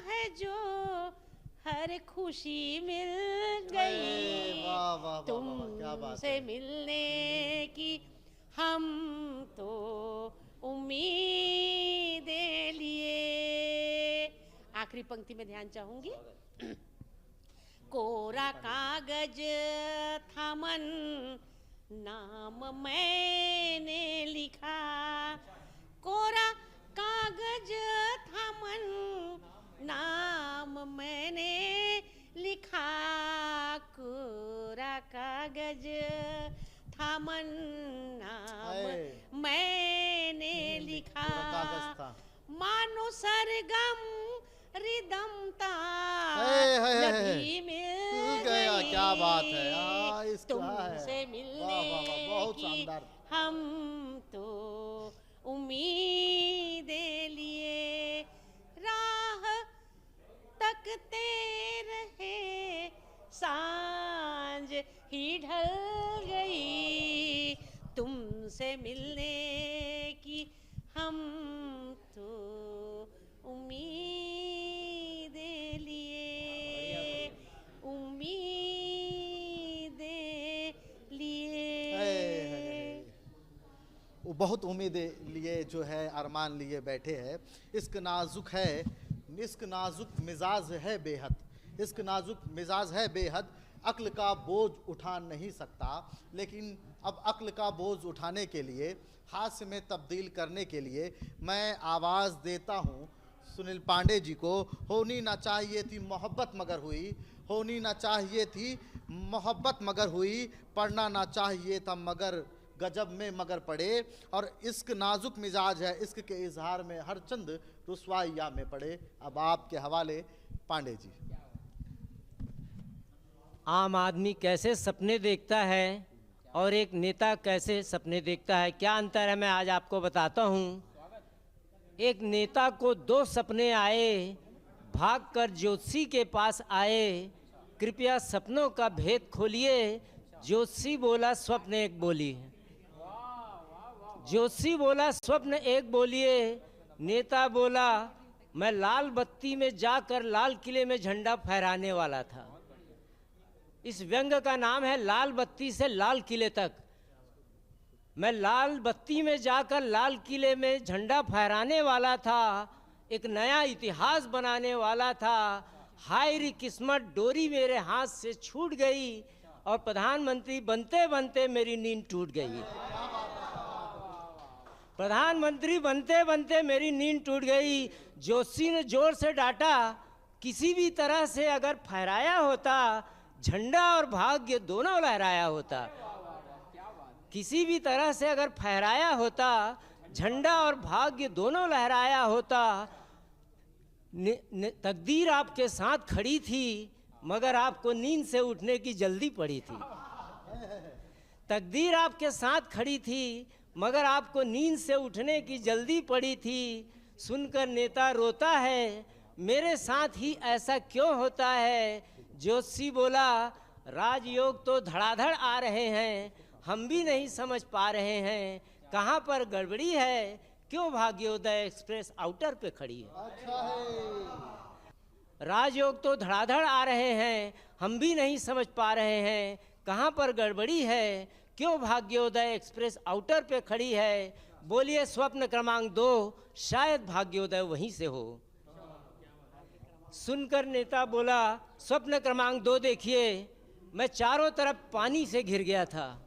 है जो हर खुशी मिल गई। वाह वाह वाह, क्या बात तुमसे है। मिलने की हम तो उम्मीदें लिए। आखिरी पंक्ति में ध्यान चाहूंगी। कोरा कागज था मन, नाम मैंने लिखा। कोरा कागज था मन, नाम मैंने लिखा। कोरा कागज था मन, नाम मैंने लिखा। पूरा कागज था। मानो सरगम रिदमता नदी मिल गया। गई। क्या बात है। इसका तुमसे है। मिलने वाह, वाह, वाह, बहुत की शानदार। हम तो उम्मीदें लिए। राह तकते रहे, सांझ ही ढल गई। तुमसे मिलने की हम तो उम्मीदें लिए। उम्मीदें लिए। वो बहुत उम्मीदें लिए जो है, अरमान लिए बैठे हैं। इश्क नाजुक है, इश्क नाजुक मिजाज है बेहद, इश्क नाजुक मिजाज है बेहद। अक्ल का बोझ उठा नहीं सकता, लेकिन अब अक्ल का बोझ उठाने के लिए, हास्य में तब्दील करने के लिए मैं आवाज़ देता हूँ सुनील पांडे जी को। होनी ना चाहिए थी मोहब्बत मगर हुई, होनी ना चाहिए थी मोहब्बत मगर हुई। पढ़ना ना चाहिए था मगर गजब में मगर पड़े। और इश्क नाजुक मिजाज है, इश्क के इजहार में हर चंद रुसवाइया में पड़े। अब आपके हवाले पांडे जी। आम आदमी कैसे सपने देखता है और एक नेता कैसे सपने देखता है, क्या अंतर है, मैं आज आपको बताता हूँ। एक नेता को दो सपने आए, भागकर ज्योतिषी के पास आए। कृपया सपनों का भेद खोलिए। ज्योतिषी बोला स्वप्न एक बोली। ज्योतिषी बोला स्वप्न एक बोलिए। नेता बोला मैं लाल बत्ती में जाकर लाल किले में झंडा फहराने वाला था। इस व्यंग का नाम है लाल बत्ती से लाल किले तक। मैं लाल बत्ती में जाकर लाल किले में झंडा फहराने वाला था, एक नया इतिहास बनाने वाला था। हाय री किस्मत, डोरी मेरे हाथ से छूट गई और प्रधानमंत्री बनते बनते मेरी नींद टूट गई। प्रधानमंत्री बनते बनते मेरी नींद टूट गई। जोशी ने जोर से डांटा, किसी भी तरह से अगर फहराया होता, झंडा और भाग्य दोनों लहराया होता। किसी भी तरह से अगर फहराया होता, झंडा और भाग्य दोनों लहराया होता। तकदीर आपके साथ खड़ी थी, मगर आपको नींद से उठने की जल्दी पड़ी थी। तकदीर आपके साथ खड़ी थी, मगर आपको नींद से उठने की जल्दी पड़ी थी। सुनकर नेता रोता है, मेरे साथ ही ऐसा क्यों होता है। ज्योतिषी बोला राजयोग तो धड़ाधड़ आ रहे हैं, हम भी नहीं समझ पा रहे हैं कहाँ पर गड़बड़ी है, क्यों भाग्योदय एक्सप्रेस आउटर पे खड़ी है। राजयोग तो धड़ाधड़ आ रहे हैं, हम भी नहीं समझ पा रहे हैं कहाँ पर गड़बड़ी है, क्यों भाग्योदय एक्सप्रेस आउटर पे खड़ी है। बोलिए स्वप्न क्रमांक 2, शायद भाग्योदय वहीं से हो। सुनकर नेता बोला स्वप्न क्रमांक 2 देखिए, मैं चारों तरफ पानी से घिर गया था,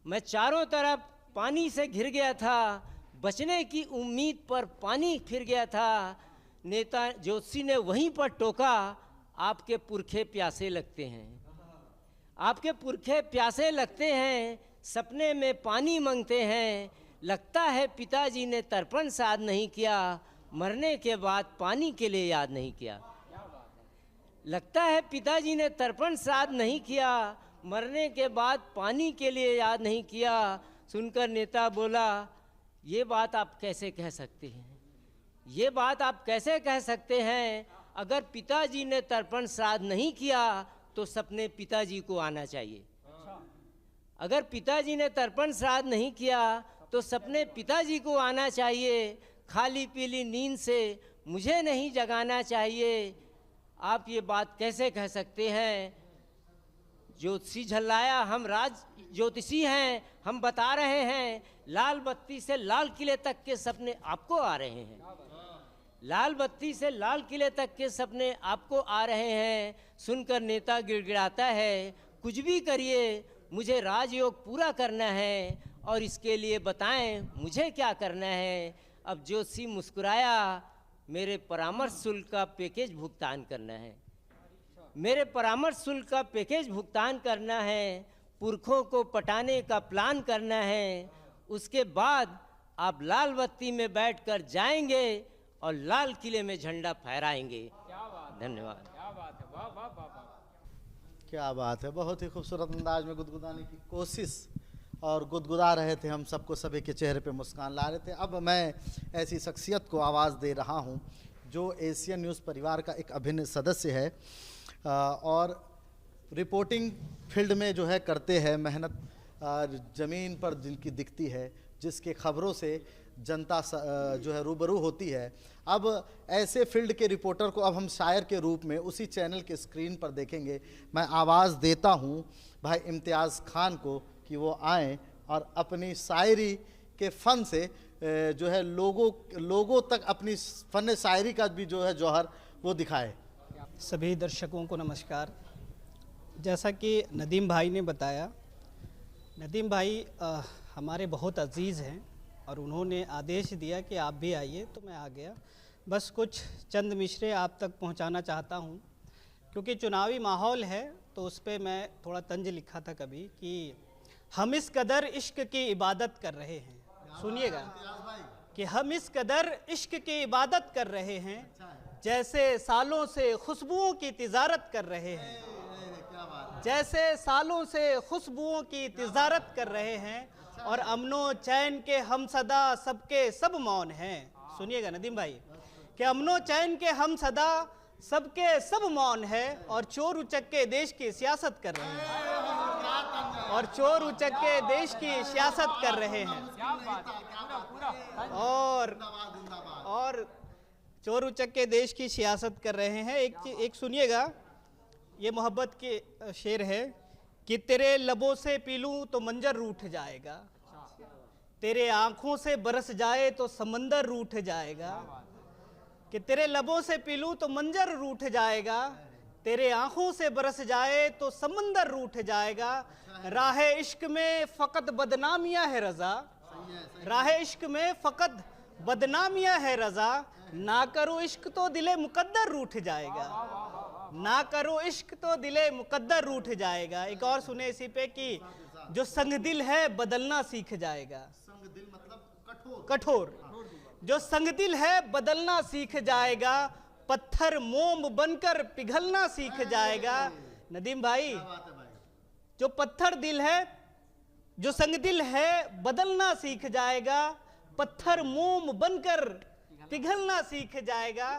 मैं चारों तरफ पानी से घिर गया था, बचने की उम्मीद पर पानी फिर गया था। नेता ज्योतिषी ने वहीं पर टोका, आपके पुरखे प्यासे लगते हैं, आपके पुरखे प्यासे लगते हैं, सपने में पानी मांगते हैं। लगता है पिताजी ने तर्पण साध नहीं किया, मरने के बाद पानी के लिए याद नहीं किया। लगता है पिताजी ने तर्पण साध नहीं किया, मरने के बाद पानी के लिए याद नहीं किया। सुनकर नेता बोला ये बात आप कैसे कह सकते हैं, ये बात आप कैसे कह सकते हैं। अगर पिताजी ने तर्पण श्राद्ध नहीं किया तो सपने पिताजी को आना चाहिए। अगर पिताजी ने तर्पण श्राद्ध नहीं किया तो सपने पिताजी को आना चाहिए। खाली पीली नींद से मुझे नहीं जगाना चाहिए। आप ये बात कैसे कह सकते हैं? ज्योतिषी झल्लाया, हम राज ज्योतिषी हैं, हम बता रहे हैं लाल बत्ती से लाल किले तक के सपने आपको आ रहे हैं। लाल बत्ती से लाल किले तक के सपने आपको आ रहे हैं। सुनकर नेता गिड़गिड़ाता है, कुछ भी करिए मुझे राजयोग पूरा करना है, और इसके लिए बताएं मुझे क्या करना है। अब ज्योतिषी मुस्कुराया, मेरे परामर्श शुल्क का पैकेज भुगतान करना है, मेरे परामर्श शुल्क का पैकेज भुगतान करना है, पुरखों को पटाने का प्लान करना है। उसके बाद आप लाल बत्ती में बैठकर जाएंगे और लाल किले में झंडा फहराएंगे। धन्यवाद। क्या बात है, बहुत ही खूबसूरत अंदाज में गुदगुदाने की कोशिश, और गुदगुदा रहे थे, हम सबको सभी के चेहरे पे मुस्कान ला रहे थे। अब मैं ऐसी शख्सियत को आवाज़ दे रहा हूं जो एशियन न्यूज़ परिवार का एक अभिन्न सदस्य है और रिपोर्टिंग फील्ड में जो है करते हैं मेहनत, ज़मीन पर जिनकी दिखती है, जिसके खबरों से जनता जो है रूबरू होती है। अब ऐसे फील्ड के रिपोर्टर को अब हम शायर के रूप में उसी चैनल के स्क्रीन पर देखेंगे। मैं आवाज़ देता हूं भाई इम्तियाज़ खान को कि वो आएँ और अपनी शायरी के फ़न से जो है लोगों तक अपनी फ़न शायरी का भी जो है जौहर वो दिखाए। सभी दर्शकों को नमस्कार। जैसा कि नदीम भाई ने बताया, नदीम भाई हमारे बहुत अजीज़ हैं और उन्होंने आदेश दिया कि आप भी आइए, तो मैं आ गया। बस कुछ चंद मिसरे आप तक पहुंचाना चाहता हूं, क्योंकि चुनावी माहौल है तो उस पर मैं थोड़ा तंज लिखा था कभी कि हम इस कदर इश्क की इबादत कर रहे हैं। सुनिएगा कि हम इस कदर इश्क की इबादत कर रहे हैं, जैसे सालों से खुशबुओं की तिजारत कर रहे हैं, जैसे सालों से खुशबुओं की तिजारत कर रहे हैं, और अमनो चैन के हम सदा सबके सब मौन हैं। सुनिएगा नदीम भाई कि अमनो चैन के हम सदा सबके सब मौन है, और चोर उचक्के देश की सियासत कर रहे हैं, और चोर उचक्के देश की सियासत कर रहे हैं, और चोर उचक्के देश की सियासत कर रहे हैं। एक सुनिएगा, ये मोहब्बत के शेर है कि तेरे लबों से पी लूं तो मंजर रूठ जाएगा, तेरे आंखों से बरस जाए तो समंदर रूठ जाएगा, कि तेरे लबों से पी लूं तो मंजर रूठ जाएगा, तेरे आंखों से बरस जाए तो समंदर रूठ जाएगा। राह इश्क में फ़कत बदनामियाँ है रज़ा, राह इश्क में फ़कत बदनामियाँ है रज़ा, ना करो इश्क तो दिले मुकद्दर रूठ जाएगा, ना करो इश्क तो दिले मुकद्दर रूठ जाएगा। एक और सुने इसी पे कि जो संग दिल है बदलना सीख जाएगा, संग दिल मतलब कठोर, जो संग दिल है बदलना सीख जाएगा, पत्थर मोम बनकर पिघलना सीख जाएगा। नदीम भाई, जो पत्थर दिल है, जो संग दिल है बदलना सीख जाएगा, पत्थर मोम बनकर पिघलना सीख जाएगा।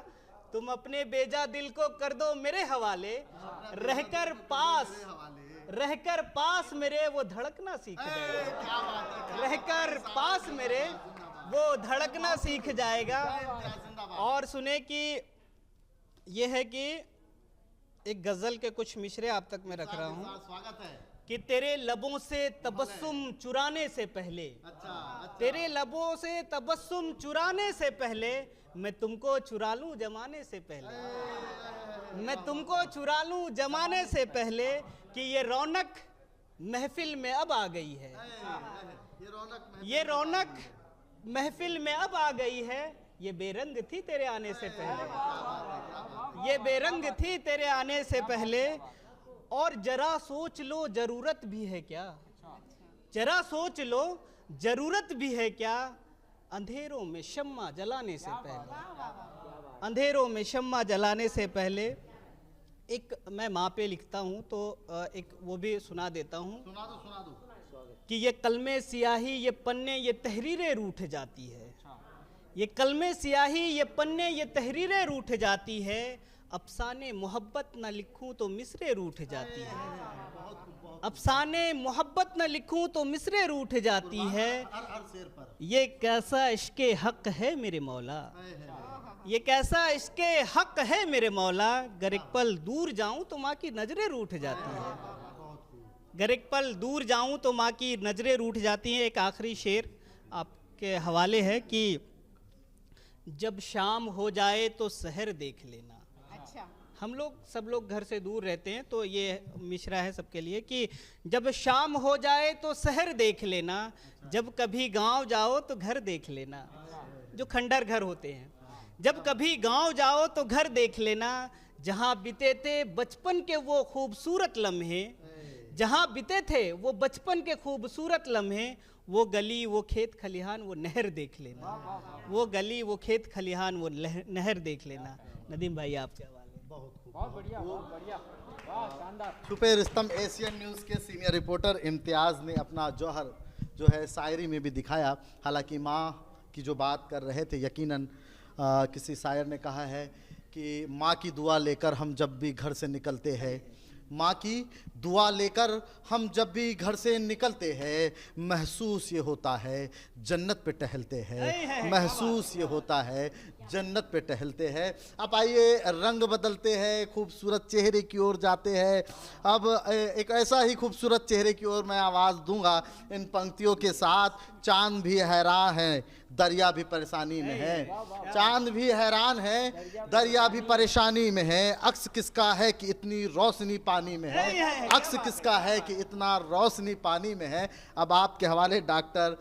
तुम अपने बेजा दिल को कर दो मेरे हवाले, रहकर पास मेरे वो धड़कना सीख जाएगा, रहकर पास मेरे वो धड़कना सीख जाएगा। और सुने कि ये है कि एक गजल के कुछ मिसरे आप तक मैं रख रहा हूँ कि तेरे लबों से तबस्सुम चुराने से पहले, तेरे लबों से तबस्सुम चुराने से पहले, मैं तुमको चुरा लूं जमाने से पहले, मैं तुमको चुरा लूं जमाने से पहले, कि ये रौनक महफिल में अब आ गई है, ये रौनक महफिल में अब आ गई है, ये बेरंग थी तेरे आने से पहले, ये बेरंग थी तेरे आने से पहले। और जरा सोच लो जरूरत भी है क्या, जरा सोच लो जरूरत भी है क्या, अंधेरों में शम्मा जलाने से पहले, अंधेरों में शम्मा जलाने से पहले। एक मैं माँ पे लिखता हूँ तो एक वो भी सुना देता हूँ, सुना दो कि ये कलमे सियाही ये पन्ने ये तहरीरें रूठ जाती है, ये कलमे सियाही ये पन्ने ये तहरीरें रूठ जाती है, अफसाने मोहब्बत न लिखूं तो मिसरे रूठ जाती है, अफसाने मोहब्बत न लिखूं तो मिसरे रूठ जाती है। ये कैसा इश्के हक है मेरे मौला, ये कैसा इश्के हक है मेरे मौला, गर एक पल दूर जाऊं तो माँ की नजरें रूठ जाती है। गर एक पल दूर जाऊं तो माँ की नजरें रूठ जाती हैं। एक आखिरी शेर आपके हवाले है कि जब शाम हो जाए तो सहर देख लेना। अच्छा, हम लोग सब लोग घर से दूर रहते हैं, तो ये मिश्रा है सबके लिए कि जब शाम हो जाए तो शहर देख लेना, जब कभी गांव जाओ तो घर देख लेना। जो खंडर घर होते हैं, जब कभी गांव जाओ तो घर देख लेना, जहां बीते थे बचपन के वो खूबसूरत लम्हे, जहां बीते थे वो बचपन के खूबसूरत लम्हे, वो गली वो खेत खलिहान वो नहर देख लेना, वो गली वो खेत खलिहान वो नहर देख लेना। नदीम भाई आपके हवाले। बहुत बढ़िया, बहुत बढ़िया, वाह शानदार। छुपे रुस्तम एशियन न्यूज़ के सीनियर रिपोर्टर इम्तियाज़ ने अपना जौहर जो है शायरी में भी दिखाया। हालांकि माँ की जो बात कर रहे थे, यकीनन किसी शायर ने कहा है कि माँ की दुआ लेकर हम जब भी घर से निकलते हैं, माँ की दुआ लेकर हम जब भी घर से निकलते हैं, महसूस ये होता है जन्नत पे टहलते हैं, महसूस ये होता है जन्नत पे टहलते हैं। अब आइए रंग बदलते हैं, खूबसूरत चेहरे की ओर जाते हैं। अब एक ऐसा ही खूबसूरत चेहरे की ओर मैं आवाज़ दूंगा इन पंक्तियों के साथ। चांद भी हैरान है, दरिया भी परेशानी में है, चांद भी हैरान है, दरिया भी परेशानी में है, अक्स किसका है कि इतनी रोशनी पानी में है, अक्स किसका है कि इतना रोशनी पानी में है। अब आपके हवाले डॉक्टर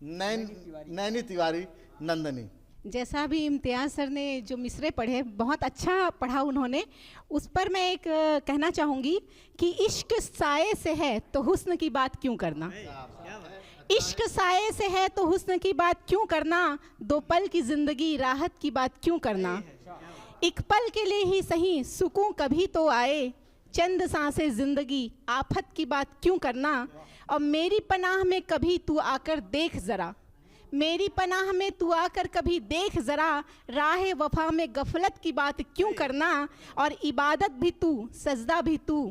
नैनी तिवारी नंदनी। जैसा भी इम्तियाज़ सर ने जो मिसरे पढ़े, बहुत अच्छा पढ़ा उन्होंने, उस पर मैं एक कहना चाहूँगी कि इश्क साए से है तो हुस्न की बात क्यों करना, इश्क साए से है तो हुस्न की बात क्यों करना, दो पल की ज़िंदगी राहत की बात क्यों करना, एक पल के लिए ही सही सुकून कभी तो आए, चंद सांसें ज़िंदगी आफत की बात क्यों करना, और मेरी पनाह में कभी तू आकर देख ज़रा, मेरी पनाह में तू आकर कभी देख ज़रा, राह वफा में गफलत की बात क्यों करना, और इबादत भी तू सजदा भी तू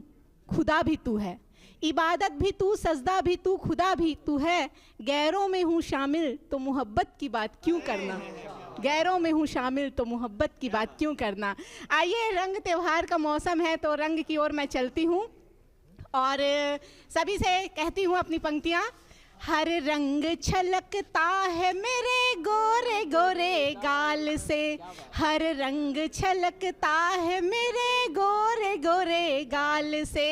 खुदा भी तू है, इबादत भी तू सजदा भी तू खुदा भी तू है, गैरों में हूँ शामिल तो मोहब्बत की बात क्यों करना, गैरों में हूँ शामिल तो मोहब्बत की बात क्यों करना। आइए, रंग त्योहार का मौसम है तो रंग की ओर मैं चलती हूँ और सभी से कहती हूँ अपनी पंक्तियाँ। हर रंग छलकता है मेरे गोरे गोरे गाल से, हर रंग छलकता है मेरे गोरे गोरे गाल से,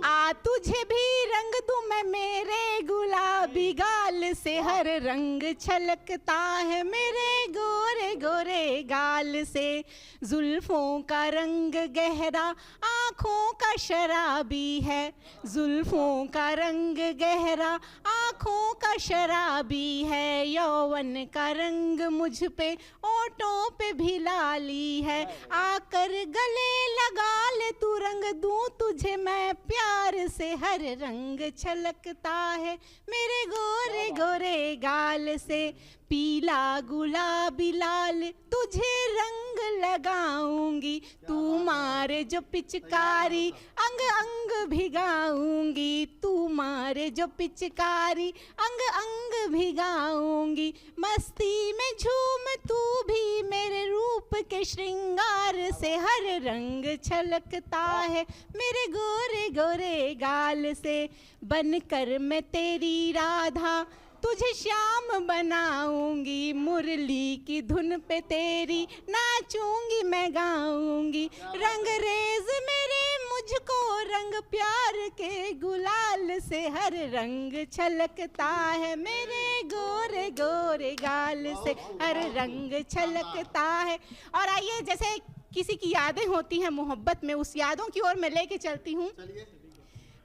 आ तुझे भी रंग दूं मैं मेरे गुलाबी गाल से, हर रंग छलकता है मेरे गोरे गोरे गाल से, जुल्फों का रंग गहरा आँखों का शराबी है, जुल्फों का रंग गहरा आँखों का शराबी है, यौवन का रंग मुझ पे ओठों पे भी लाली है, आकर गले लगा ले तू रंग दूं तुझे मैं प्यार से, हर रंग छलकता है मेरे गोरे गोरे गाल से, पीला गुलाबी लाल तुझे रंग लगाऊंगी, तू मारे जो पिचकारी अंग अंग भिगाऊंगी, तू मारे जो पिचकारी अंग अंग भिगाऊंगी, मस्ती में झूम तू भी मेरे रूप के श्रृंगार से, हर रंग छलकता है मेरे गोरे गोरे गाल से, बनकर मैं तेरी राधा तुझे श्याम बनाऊंगी, मुरली की धुन पे तेरी नाचूंगी मैं गाऊंगी, रंग रेज मेरे मुझको रंग प्यार के गुलाल से, हर रंग छलकता है मेरे गोरे गोरे गाल से, हर रंग छलकता है। और आइए, जैसे किसी की यादें होती हैं मोहब्बत में, उस यादों की ओर मैं लेके चलती हूँ।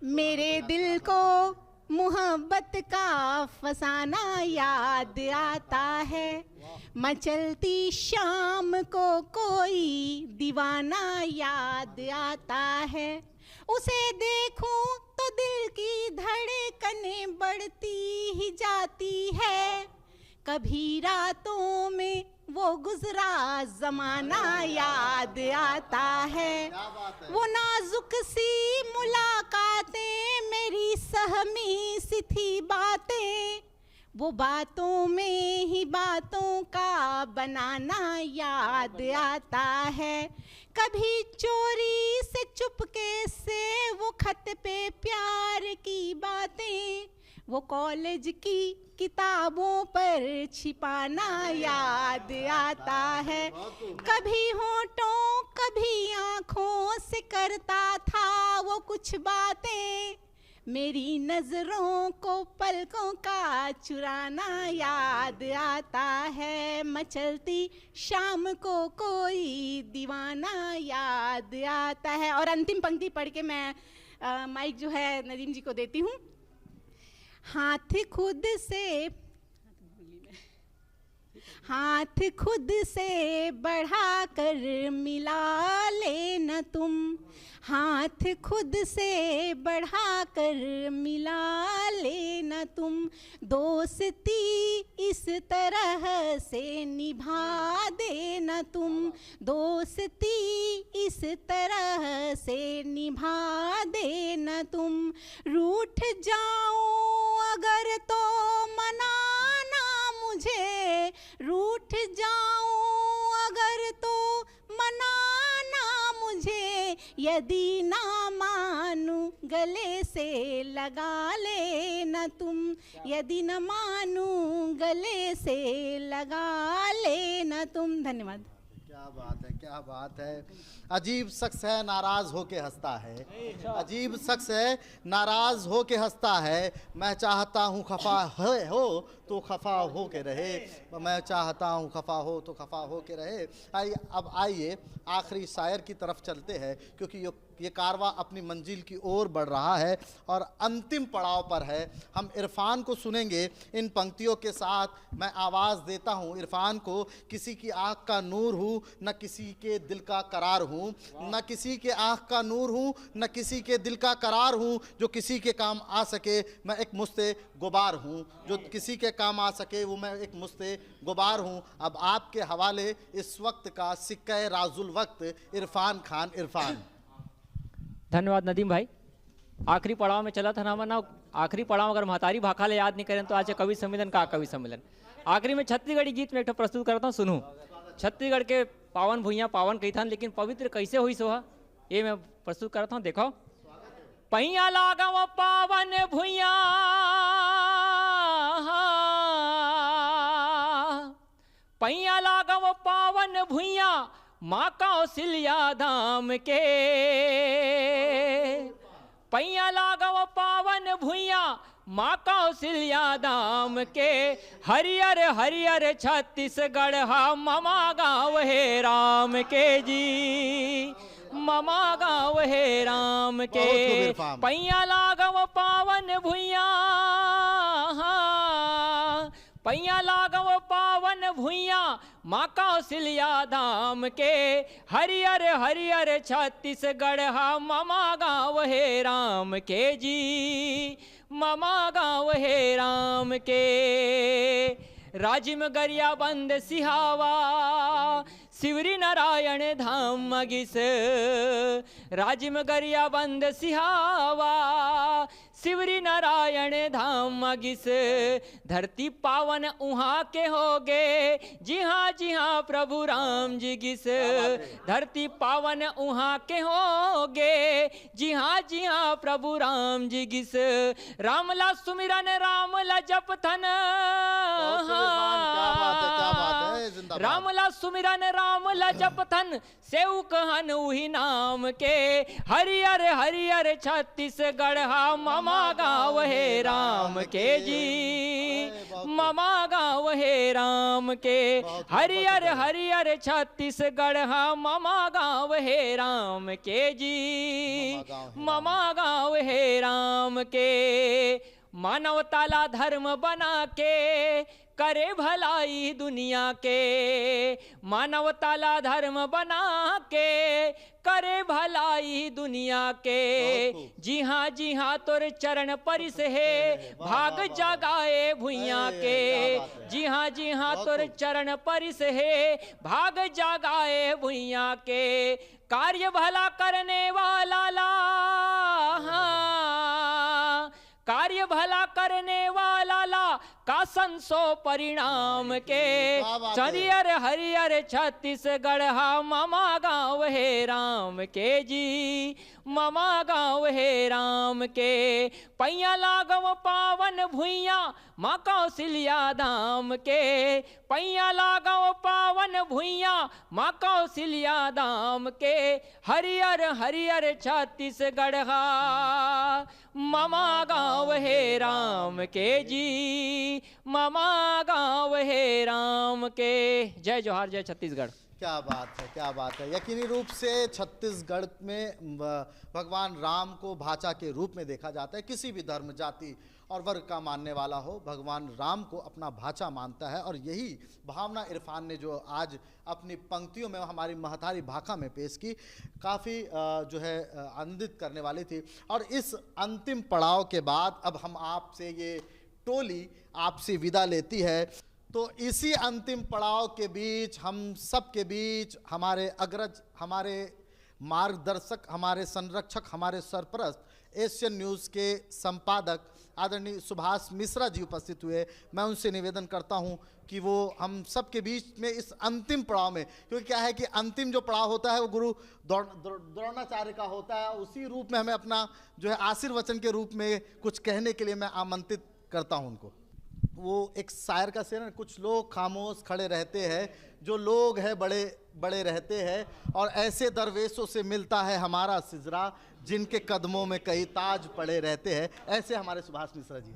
मेरे दिल को मोहब्बत का फसाना याद आता है, मचलती शाम को कोई दीवाना याद आता है, उसे देखूं तो दिल की धड़कनें बढ़ती ही जाती है, कभी रातों में वो गुजरा जमाना याद आता है, वो नाजुक सी मुलाकातें मेरी सहमी सी थी बातें, वो बातों में ही बातों का बनाना याद आता है। कभी चोरी से चुपके से वो खत पे प्यार की बातें, वो कॉलेज की किताबों पर छिपाना याद आता है। कभी होठों कभी आँखों से करता था वो कुछ बातें, मेरी नजरों को पलकों का चुराना याद आता है। मचलती शाम को कोई दीवाना याद आता है। और अंतिम पंक्ति पढ़ के मैं माइक जो है नदीम जी को देती हूँ। हाथ खुद से बढ़ा कर मिला लेना तुम, हाथ खुद से बढ़ा कर मिला लेना तुम, दोस्ती इस तरह से निभा देना तुम, दोस्ती इस तरह से निभा देना तुम। रूठ जाऊं अगर तो मनाना मुझे, रूठ जाऊं अगर तो मनाना मुझे, यदि ना मानूं गले से लगा लेना तुम, यदि न मानूं गले से लगा लेना तुम। धन्यवाद। क्या बात है, क्या बात है। अजीब शख्स है नाराज होके हंसता है, अजीब शख्स है नाराज होके हंसता है। मैं चाहता हूँ खफा हो तो खफा हो के रहे, मैं चाहता हूँ खफा हो तो खफा हो के रहे। अब आइए आखिरी शायर की तरफ चलते हैं, क्योंकि ये कारवां अपनी मंजिल की ओर बढ़ रहा है और अंतिम पड़ाव पर है। हम इरफान को सुनेंगे। इन पंक्तियों के साथ मैं आवाज़ देता हूँ इरफान को। किसी की आँख का नूर हूँ न किसी के दिल का करार हूँ, न किसी के आँख का नूर हूँ न किसी के दिल का करार हूँ, जो किसी के काम आ सके मैं एक मुस्ते गुबार हूँ, जो किसी के काम आ सके वो मैं एक मुस्ते गुबार हूँ। अब आपके हवाले इस वक्त का सिक्का राजुल वक्त इरफान खान इरफान। धन्यवाद नदीम भाई। आखिरी पड़ाव में चला था ना, वरना आखिरी पड़ाव अगर महतारी भाखाले याद नहीं करें तो आज कवि सम्मेलन का कवि सम्मेलन। आखिरी में छत्तीसगढ़ी गीत में एक प्रस्तुत करता हूँ, सुनूं। छत्तीसगढ़ के पावन भुइयाँ पावन कही था, लेकिन पवित्र कैसे हुई सोहा ये मैं प्रस्तुत करता हूँ। देखो, पहिया लागव पावन भुइयाँ, पहिया लागव पावन भुइयाँ माँ कौशल्या धाम के, पैया लागव पावन भुइया माँ कौशल्या धाम के, हरियर हरियर छत्तीसगढ़ हा ममा गाँव है राम के जी, ममा गाँव है राम के। पैया लागव पावन भुइया, पैया लागव पावन भुइया माँ कौशल्या धाम के, हरियर हरियर छत्तीसगढ़ हा ममा गाँव है राम के जी, ममा गाँव है राम के। राजिम गरिया बंद सिहावा शिवरी नारायण धाम मगिस, राजिम गरिया बंद सिहावा शिवरी नारायण धाम मगिस, धरती पावन उहाँ के होगे जी हाँ प्रभु राम जी गिस, धरती पावन उहाँ के होगे जी हाँ प्रभु राम जी गिस। रामला सुमिरन रामला जपथन, रामला सुमिरन रामला जपथन सेऊ कहन उही नाम के, हरियर हरियर छत्तीसगढ़ हा ममा गाँव है राम के जी, ममा गाँव है राम के, हरियर हरियर छत्तीसगढ़ हा ममा गाँव है राम के जी, ममा गाँव है राम के। मानवताला धर्म बना के करे भलाई दुनिया के, मानवताला धर्म बना के करे भलाई दुनिया के, जी हाँ तोर चरण परिस है भाग जगाए भुइया के, जी हाँ तोर चरण परिस है भाग जगाए भुइया के। कार्य भला करने वाला ला वाला ला का संसो परिणाम के। चरियर हरियर छत्तीसगढ़ हा मामा गाँव है राम के जी, मामा गाँव है राम के। पैया लागव पावन भुइया माँ कौशल्या धाम के, पैया लागव पावन भुइया माँ कौशल्या धाम के। हरियर हरियर छत्तीसगढ़ हा मामा गाँव है राम के जी, मामा गाँव है राम के। जय जोहार, जय छत्तीसगढ़। क्या बात है, क्या बात है। यकीनी रूप से छत्तीसगढ़ में भगवान राम को भाषा के रूप में देखा जाता है। किसी भी धर्म, जाति और वर्ग का मानने वाला हो, भगवान राम को अपना भाषा मानता है। और यही भावना इरफान ने जो आज अपनी पंक्तियों में हमारी महतारी भाखा में पेश की, काफ़ी जो है आनंदित करने वाली थी। और इस अंतिम पड़ाव के बाद अब हम आपसे ये टोली आपसे विदा लेती है। तो इसी अंतिम पड़ाव के बीच, हम सब के बीच हमारे अग्रज, हमारे मार्गदर्शक, हमारे संरक्षक, हमारे सरपरस्त एशियन न्यूज़ के संपादक आदरणीय सुभाष मिश्रा जी उपस्थित हुए। मैं उनसे निवेदन करता हूं कि वो हम सब के बीच में इस अंतिम पड़ाव में, क्योंकि क्या है कि अंतिम जो पड़ाव होता है वो गुरु द्रोणाचार्य का होता है, उसी रूप में हमें अपना जो है आशीर्वचन के रूप में कुछ कहने के लिए मैं आमंत्रित करता हूं उनको। वो एक शायर का शेर है, कुछ लोग खामोश खड़े रहते हैं, जो लोग हैं बड़े बड़े रहते हैं, और ऐसे दरवेशों से मिलता है हमारा सिजरा, जिनके कदमों में कई ताज पड़े रहते हैं। ऐसे हमारे सुभाष मिश्रा जी।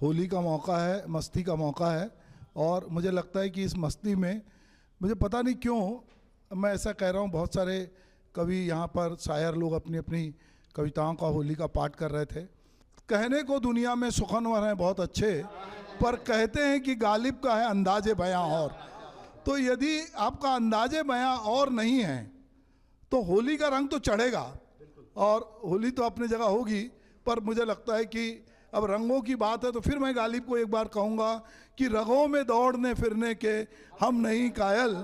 होली का मौका है, मस्ती का मौका है, और मुझे लगता है कि इस मस्ती में, मुझे पता नहीं क्यों मैं ऐसा कह रहा हूँ, बहुत सारे कवि यहाँ पर शायर लोग अपनी अपनी कविताओं का होली का पाठ कर रहे थे। कहने को दुनिया में सुखनवर हैं बहुत अच्छे, पर कहते हैं कि गालिब का है अंदाजे बयां और। तो यदि आपका अंदाजे बयां और नहीं है तो होली का रंग तो चढ़ेगा, और होली तो अपनी जगह होगी, पर मुझे लगता है कि अब रंगों की बात है तो फिर मैं गालिब को एक बार कहूँगा कि रगों में दौड़ने फिरने के हम नहीं कायल,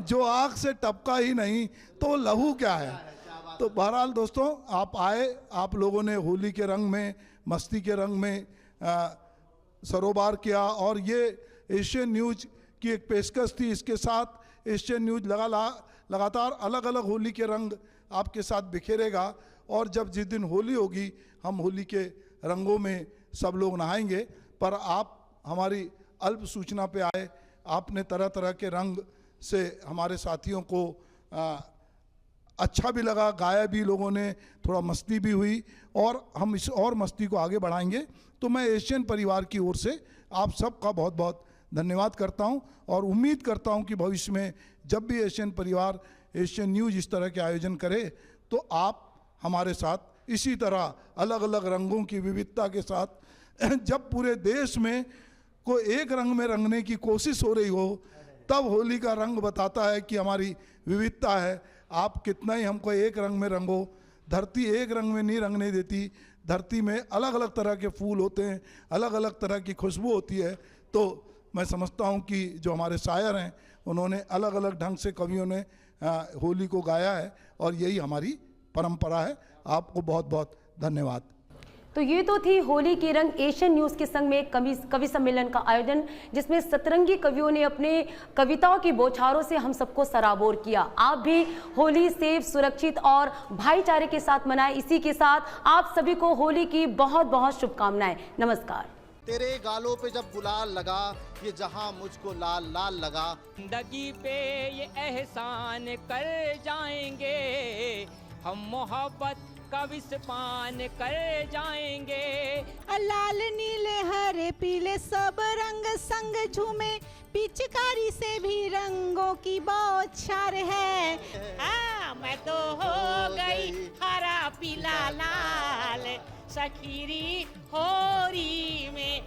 जो आँख से टपका ही नहीं तो लहू क्या है। तो बहरहाल दोस्तों, आप आए, आप लोगों ने होली के रंग में, मस्ती के रंग में सरोबार किया, और ये एशियन न्यूज़ की एक पेशकश थी। इसके साथ एशियन न्यूज़ लगातार अलग अलग होली के रंग आपके साथ बिखेरेगा, और जब जिस दिन होली होगी हम होली के रंगों में सब लोग नहाएंगे। पर आप हमारी अल्प सूचना पे आए, आपने तरह तरह के रंग से हमारे साथियों को अच्छा भी लगा, गाया भी लोगों ने, थोड़ा मस्ती भी हुई, और हम इस और मस्ती को आगे बढ़ाएंगे। तो मैं एशियन परिवार की ओर से आप सबका बहुत बहुत धन्यवाद करता हूं, और उम्मीद करता हूं कि भविष्य में जब भी एशियन परिवार, एशियन न्यूज़ इस तरह के आयोजन करे तो आप हमारे साथ इसी तरह अलग अलग रंगों की विविधता के साथ, जब पूरे देश में को एक रंग में रंगने की कोशिश हो रही हो, तब होली का रंग बताता है कि हमारी विविधता है। आप कितना ही हमको एक रंग में रंगो, धरती एक रंग में नहीं रंगने देती। धरती में अलग अलग तरह के फूल होते हैं, अलग अलग तरह की खुशबू होती है। तो मैं समझता हूँ कि जो हमारे शायर हैं उन्होंने अलग अलग ढंग से, कवियों ने होली को गाया है, और यही हमारी परंपरा है। आपको बहुत बहुत धन्यवाद। तो ये तो थी होली के रंग एशियन न्यूज़ के संग में कवि सम्मेलन का आयोजन, जिसमें सतरंगी कवियों ने अपने कविताओं की बौछारों से हम सबको सराबोर किया। आप भी होली सेफ, सुरक्षित और भाईचारे के साथ मनाएं। इसी के साथ आप सभी को होली की बहुत बहुत शुभकामनाएं। नमस्कार। तेरे गालों पे जब गुलाल लगा, ये जहां मुझको लाल लाल लगा। जिंदगी पे ये एहसान कर जाएंगे, हम मोहब्बत का विस्पान कर जाएंगे। लाल नीले हरे पीले सब रंग संग झूमे, पिचकारी से भी रंगों की बौछार है। मैं तो हो गई हरा पीला लाल, सखीरी होरी में।